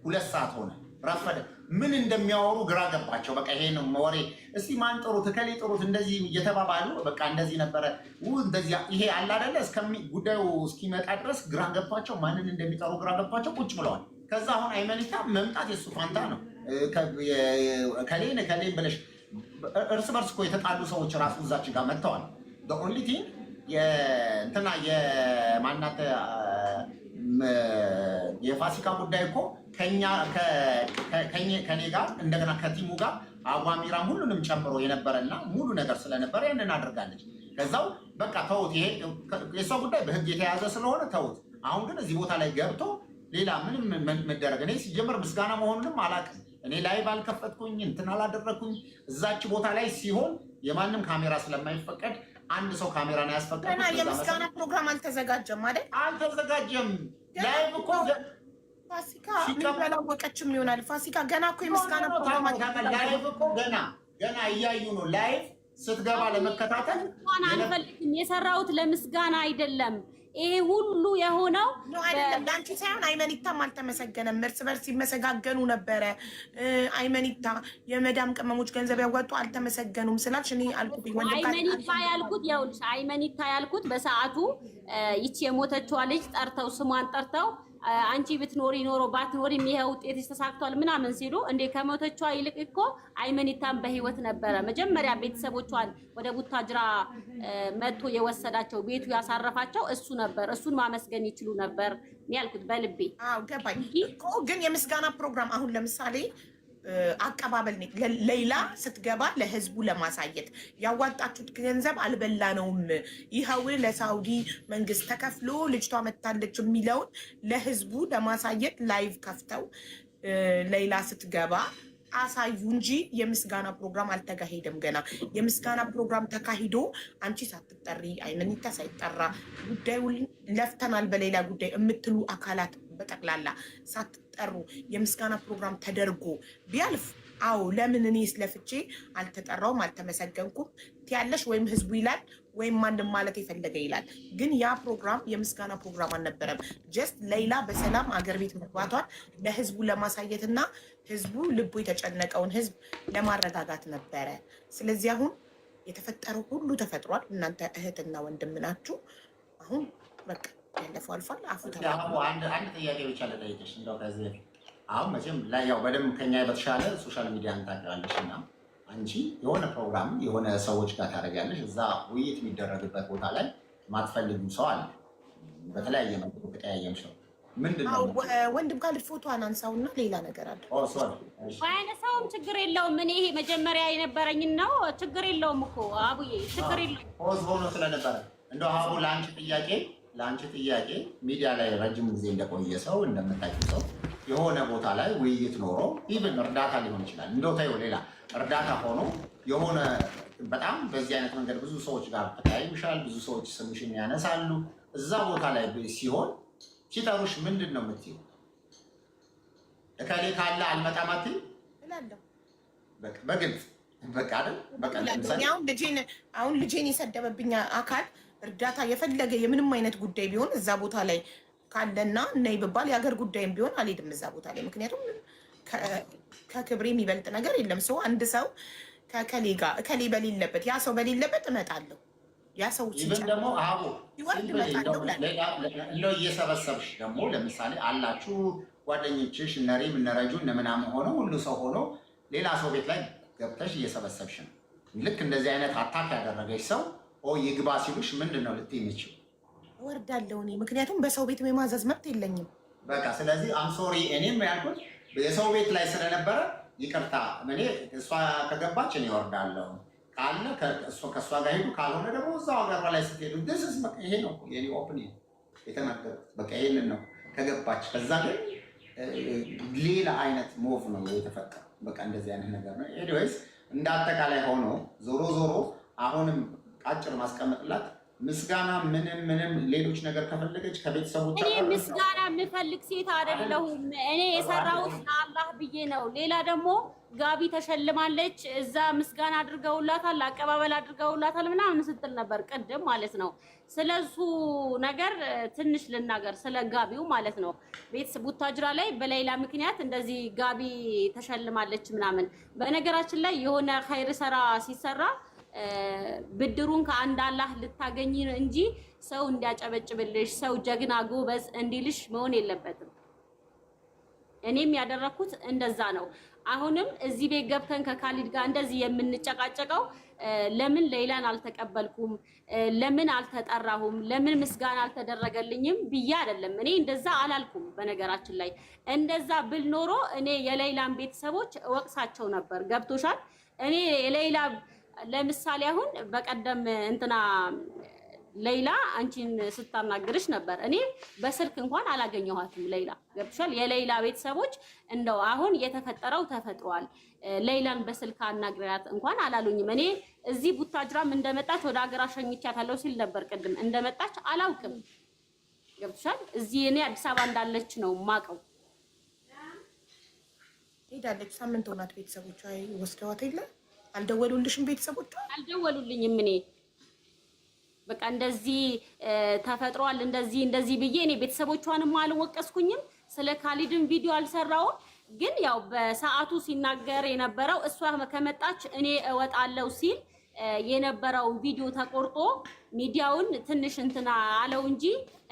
S1: 2 ሰዓት ሆነ፣ ረፈደ። ምን እንደሚያወሩ ግራ ገባቸው። በቃ ይሄ ነው ወሬ። እስቲ ማን ጥሩት እከሌ ጥሩት እንደዚህ እየተባባሉ በቃ እንደዚህ ነበረ እንደዚህ ይሄ አለ አይደለ ጉዳዩ እስኪመጣ ድረስ ግራ ገባቸው። ማንን እንደሚጠሩ ግራ ገባቸው። ቁጭ ብለዋል። ከዛ አሁን አይመኒታ መምጣት የሱ ፋንታ ነው። ከሌን ብለሽ እርስ በርስ እኮ የተጣሉ ሰዎች ራሱ እዛች ጋር መጥተዋል። ኦንሊ ቲንግ የእንትና የማናት የፋሲካ ጉዳይ እኮ ከኔ ጋር እንደገና ከቲሙ ጋር አዋሚራም ሁሉንም ጨምሮ የነበረና ሙሉ ነገር ስለነበረ ያንን አድርጋለች። ከዛው በቃ ተውት፣ ይሄ የሷ ጉዳይ በህግ የተያዘ ስለሆነ ተውት። አሁን ግን እዚህ ቦታ ላይ ገብቶ ሌላ ምንም መደረግ እኔ ሲጀምር ምስጋና መሆኑንም አላውቅም። እኔ ላይቭ አልከፈትኩኝ እንትን አላደረግኩኝ። እዛች ቦታ ላይ ሲሆን የማንም ካሜራ ስለማይፈቀድ አንድ ሰው ካሜራ ነው ያስፈቀደው።
S6: የምስጋና ፕሮግራም አልተዘጋጀም አይደል?
S1: አልተዘጋጀም። ላይቭ እኮ
S6: ፋሲካ የሚበላወቀችም ይሆናል። ፋሲካ ገና እኮ የምስጋና ፕሮግራም
S1: ላይቭ እኮ ገና እያዩ ነው። ላይቭ ስትገባ ለመከታተል
S7: አልፈልግም። የሰራሁት ለምስጋና አይደለም። ይሄ ሁሉ የሆነው
S6: አይደለም ለአንቺ ሳይሆን አይመኒታም አልተመሰገነም። እርስ በርስ ሲመሰጋገኑ ነበረ። አይመኒታ የመዳም ቅመሞች ገንዘብ ያዋጡ አልተመሰገኑም ስላልሽ እኔ አልኩት።
S7: አይመኒታ ያልኩት በሰዓቱ ይቺ የሞተችዋ ልጅ ጠርተው ስሟን ጠርተው አንቺ ብትኖሪ ኖሮ ባትኖሪም ይሄ ውጤት ተሳክቷል ምናምን ሲሉ እንዴ ከሞተቿ ይልቅ እኮ አይመኒታን በህይወት ነበረ። መጀመሪያ ቤተሰቦቿን ወደ ቡታጅራ መጥቶ የወሰዳቸው ቤቱ ያሳረፋቸው እሱ ነበር። እሱን ማመስገን ይችሉ ነበር ያልኩት በልቤ።
S6: አዎ ገባኝ እኮ። ግን የምስጋና ፕሮግራም አሁን ለምሳሌ አቀባበል ሌላ ስትገባ ለህዝቡ ለማሳየት ያዋጣችሁት ገንዘብ አልበላነውም፣ ይኸው ለሳውዲ መንግስት ተከፍሎ ልጅቷ መታለች የሚለውን ለህዝቡ ለማሳየት ላይቭ ከፍተው ሌላ ስትገባ አሳዩ እንጂ የምስጋና ፕሮግራም አልተካሄደም። ገና የምስጋና ፕሮግራም ተካሂዶ አንቺ ሳትጠሪ አይመኒታ ሳይጠራ ጉዳዩን ለፍተናል በሌላ ጉዳይ የምትሉ አካላት በጠቅላላ ሳትጠሩ የምስጋና ፕሮግራም ተደርጎ ቢያልፍ አዎ ለምን እኔ ስለፍቼ አልተጠራውም አልተመሰገንኩም ትያለሽ፣ ወይም ህዝቡ ይላል ወይም ማንም ማለት የፈለገ ይላል። ግን ያ ፕሮግራም የምስጋና ፕሮግራም አልነበረም። ጀስት ሌላ በሰላም አገር ቤት መግባቷን ለህዝቡ ለማሳየትና ህዝቡ ልቡ የተጨነቀውን ህዝብ ለማረጋጋት ነበረ። ስለዚህ አሁን የተፈጠረው ሁሉ ተፈጥሯል። እናንተ እህትና ወንድም ናችሁ። አሁን በቃ ያለፈው አልፏል።
S1: አንድ ጥያቄ ብቻ ልጠይቅሽ እንደው ከዚህ በፊት አሁን መቼም ላይ ያው በደንብ ከኛ በተሻለ ሶሻል ሚዲያ ታውቂዋለሽ እና አንቺ የሆነ ፕሮግራም የሆነ ሰዎች ጋር ታደርጊያለሽ። እዛ ውይይት የሚደረግበት ቦታ ላይ ማትፈልጊው ሰው አለ። በተለያየ መልኩ ተቀያየምሽ ነው ምንድነው?
S6: ወንድም ካለ ፎቶ አናንሳውና ሌላ ነገር አለ።
S7: አይነሳውም፣ ችግር የለውም። እኔ ይሄ መጀመሪያ የነበረኝ ነው። ችግር የለውም እኮ አቡዬ፣ ችግር የለውም።
S1: ፖዝ ሆኖ ስለነበረ እንደው አቡ ለአንቺ ጥያቄ ሚዲያ ላይ ረጅም ጊዜ እንደቆየ ሰው እንደምታውቂው ሰው የሆነ ቦታ ላይ ውይይት ኖሮ ኢቭን እርዳታ ሊሆን ይችላል። እንደው ታዩ ሌላ እርዳታ ሆኖ የሆነ በጣም በዚህ አይነት መንገድ ብዙ ሰዎች ጋር ተቀያይምሻል፣ ብዙ ሰዎች ስምሽን ያነሳሉ። እዛ ቦታ ላይ ሲሆን ሲጠሩሽ ምንድን ነው የምትይው? እከሌ ካለ አልመጣም አትይም? በግልጽ በቃ አይደል? በቃ
S6: አሁን ልጄን የሰደበብኝ አካል እርዳታ የፈለገ የምንም አይነት ጉዳይ ቢሆን እዛ ቦታ ላይ ካለና ነይ ብባል የሀገር ጉዳይም ቢሆን አልሄድም እዛ ቦታ ላይ። ምክንያቱም ከክብሬ የሚበልጥ ነገር የለም። ሰው አንድ ሰው ከከሌ ጋር እከሌ በሌለበት ያ ሰው በሌለበት እመጣለሁ። ያ ሰው
S1: ደግሞ አቦ እንደው እየሰበሰብሽ ደግሞ ለምሳሌ አላችሁ ጓደኞችሽ እነሪም እነረጁ እነምናምን ሆነው ሁሉ ሰው ሆኖ ሌላ ሰው ቤት ላይ ገብተሽ እየሰበሰብሽ ነው። ልክ እንደዚህ አይነት አታክ ያደረገች ሰው ይግባ ሲሉሽ ምንድን ነው ልትይ የምችው?
S6: እወርዳለሁ እኔ፣ ምክንያቱም በሰው ቤት የማዘዝ መብት የለኝም።
S1: በቃ ስለዚህ አምሶሪ እኔም ያልኩት የሰው ቤት ላይ ስለነበረ ይቅርታ፣ እኔ እሷ ከገባች እኔ እወርዳለሁ ካለ ከእሷ ጋር ሄዱ፣ ካልሆነ ደግሞ እዛው ሀገሯ ላይ ስትሄዱ ድስስ ይሄ ነው የኔ ኦፕኒየን የተናገሩት። በቃ ይሄንን ነው ከገባች። ከዛ ግን ሌላ አይነት ሞቭ ነው የተፈጠረው። በቃ እንደዚህ አይነት ነገር ነው። ኤኒዌይስ እንደ አጠቃላይ ሆኖ ዞሮ ዞሮ አሁንም አጭር ማስቀመጥላት ምስጋና ምንም ሌሎች ነገር ከፈለገች ከቤተሰቦቿ
S7: እኔ ምስጋና የምፈልግ ሴት አይደለሁም። እኔ የሰራሁት ለአላህ ብዬ ነው። ሌላ ደግሞ ጋቢ ተሸልማለች፣ እዛ ምስጋና አድርገውላታል፣ አቀባበል አድርገውላታል ምናምን ስትል ነበር ቅድም ማለት ነው። ስለሱ ነገር ትንሽ ልናገር፣ ስለ ጋቢው ማለት ነው። ቤተሰብ ቡታጅራ ላይ በሌላ ምክንያት እንደዚህ ጋቢ ተሸልማለች ምናምን። በነገራችን ላይ የሆነ ኸይር ሰራ ሲሰራ ብድሩን ከአንድ አላህ ልታገኝ እንጂ ሰው እንዲያጨበጭብልሽ ሰው ጀግና ጎበዝ እንዲልሽ መሆን የለበትም። እኔም ያደረኩት እንደዛ ነው። አሁንም እዚህ ቤት ገብተን ከካሊድ ጋር እንደዚህ የምንጨቃጨቀው ለምን ሌላን አልተቀበልኩም፣ ለምን አልተጠራሁም፣ ለምን ምስጋና አልተደረገልኝም ብዬ አይደለም። እኔ እንደዛ አላልኩም። በነገራችን ላይ እንደዛ ብል ኖሮ እኔ የሌላን ቤተሰቦች ወቅሳቸው ነበር። ገብቶሻል? እኔ የሌላ ለምሳሌ አሁን በቀደም እንትና ሌላ አንቺን ስታናግርሽ ነበር። እኔ በስልክ እንኳን አላገኘኋትም። ሌላ ገብቶሻል? የሌላ ቤተሰቦች እንደው አሁን የተፈጠረው ተፈጥሯል፣ ሌላን በስልክ አናግሪያት እንኳን አላሉኝም። እኔ እዚህ ቡታጅራም እንደመጣች ወደ ሀገር አሸኝቻታለሁ ሲል ነበር ቅድም። እንደመጣች አላውቅም። ገብቶሻል? እዚህ እኔ አዲስ አበባ እንዳለች ነው ማቀው።
S6: ሄዳለች። ሳምንት ሆናት። ቤተሰቦቿ ወስደዋት የለ አልደወሉልሽም? ቤተሰቦቿ
S7: አልደወሉልኝም። እኔ በቃ እንደዚህ ተፈጥሯል እንደዚህ ብዬ እኔ ቤተሰቦቿንም አልወቀስኩኝም። ስለ ካሊድን ቪዲዮ አልሰራውም። ግን ያው በሰዓቱ ሲናገር የነበረው እሷ ከመጣች እኔ እወጣለሁ ሲል የነበረው ቪዲዮ ተቆርጦ ሚዲያውን ትንሽ እንትና አለው እንጂ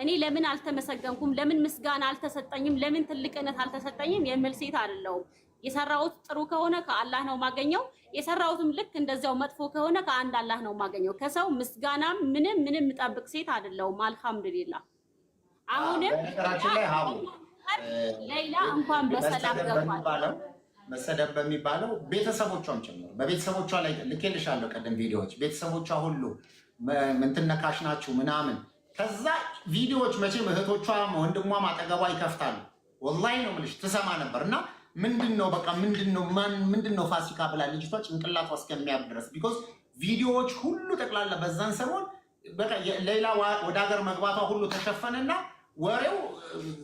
S7: እኔ ለምን አልተመሰገንኩም፣ ለምን ምስጋና አልተሰጠኝም፣ ለምን ትልቅነት አልተሰጠኝም የሚል ሴት አይደለሁም። የሰራሁት ጥሩ ከሆነ ከአላህ ነው ማገኘው። የሰራሁትም ልክ እንደዛው መጥፎ ከሆነ ከአንድ አላህ ነው ማገኘው። ከሰው ምስጋና ምንም ጠብቅ ሴት አይደለሁም። አልሐምዱሊላህ። አሁንም ሌላ እንኳን በሰላም ገባል
S1: መሰደብ በሚባለው ቤተሰቦቿም ጭምር በቤተሰቦቿ ላይ ልኬልሻለሁ ቀደም ቪዲዮዎች። ቤተሰቦቿ ሁሉ ምንትነካሽ ናችሁ ምናምን። ከዛ ቪዲዮዎች መቼም እህቶቿም ወንድሟም አጠገቧ ይከፍታሉ። ወላሂ ነው የምልሽ ትሰማ ነበር እና ምንድነው በቃ ምንድነው ፋሲካ ብላ ልጅቷ ጭንቅላቷ እስከሚያብ ድረስ ቢኮዝ ቪዲዮዎች ሁሉ ጠቅላላ በዛን ሰሞን በቃ ሌላ ወደ ሀገር መግባቷ ሁሉ ተሸፈነና ወሬው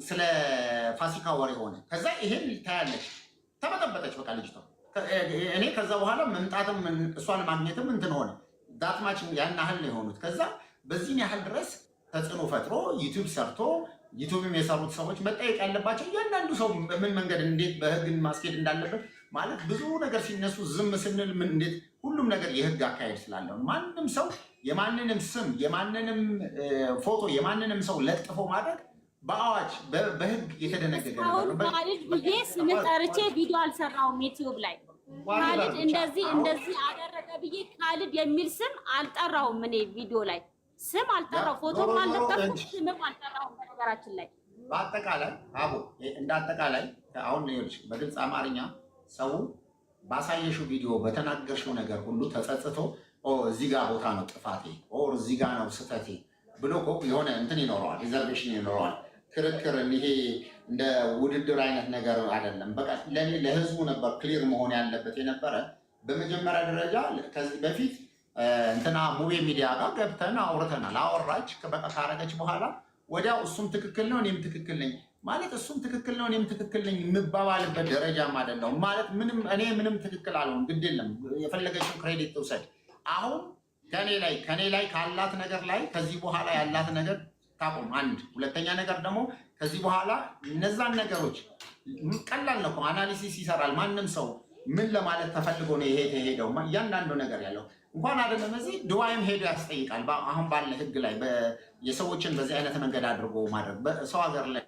S1: ስለ ፋሲካ ወሬ ሆነ። ከዛ ይሄን ታያለች፣ ተበጠበጠች በቃ ልጅቷ። እኔ ከዛ በኋላ መምጣትም እሷን ማግኘትም እንትን ሆነ። ዳትማች ያን ያህል ነው የሆኑት። ከዛ በዚህን ያህል ድረስ ተጽዕኖ ፈጥሮ ዩቲዩብ ሰርቶ ዩቲዩብም የሰሩት ሰዎች መጠየቅ ያለባቸው እያንዳንዱ ሰው በምን መንገድ እንዴት በህግ ማስኬድ እንዳለበት ማለት ብዙ ነገር ሲነሱ ዝም ስንል ምን እንዴት ሁሉም ነገር የህግ አካሄድ ስላለው ማንም ሰው የማንንም ስም የማንንም ፎቶ የማንንም ሰው ለጥፎ ማድረግ በአዋጅ በህግ የተደነገገ ነው።
S7: ካሊድ ብዬ ስም ጠርቼ ቪዲዮ አልሰራውም ዩቲዩብ ላይ። ካሊድ እንደዚህ አደረገ ብዬ ካሊድ የሚል ስም አልጠራውም። እኔ ቪዲዮ ላይ ስም አልጠራው፣ ፎቶም አልለጠፍኩም፣ ስምም አልጠራውም። በነገራችን ላይ
S1: በአጠቃላይ አቦ እንደ አጠቃላይ አሁን ይኸውልሽ በግልጽ አማርኛ ሰው ባሳየሽው ቪዲዮ በተናገርሽው ነገር ሁሉ ተጸጽቶ እዚህ ጋር ቦታ ነው ጥፋቴ ኦር እዚህ ጋር ነው ስህተቴ ብሎ የሆነ እንትን ይኖረዋል፣ ሪዘርቬሽን ይኖረዋል። ክርክር ይሄ እንደ ውድድር አይነት ነገር አይደለም። በቃ ለህዝቡ ነበር ክሊር መሆን ያለበት የነበረ። በመጀመሪያ ደረጃ ከዚህ በፊት እንትና ሙቤ ሚዲያ ጋር ገብተን አውርተናል። አወራች በቃ ካረገች በኋላ ወዲያው እሱም ትክክል ነው እኔም ትክክል ነኝ ማለት እሱም ትክክል ነው እኔም ትክክል ነኝ የምባባልበት ደረጃም አይደለሁም ማለት እኔ ምንም ትክክል አልሆንም። ግድ የለም የፈለገችው ክሬዲት ትውሰድ። አሁን ከኔ ላይ ካላት ነገር ላይ ከዚህ በኋላ ያላት ነገር ታቆም። አንድ ሁለተኛ ነገር ደግሞ ከዚህ በኋላ እነዛን ነገሮች ቀላል ነው አናሊሲስ ይሰራል ማንም ሰው ምን ለማለት ተፈልጎ ነው ይሄ ተሄደው እያንዳንዱ ነገር ያለው እንኳን አይደለም እዚህ ድዋይም ሄዶ ያስጠይቃል። አሁን ባለ ህግ ላይ የሰዎችን በዚህ አይነት መንገድ አድርጎ ማድረግ በሰው ሀገር ላይ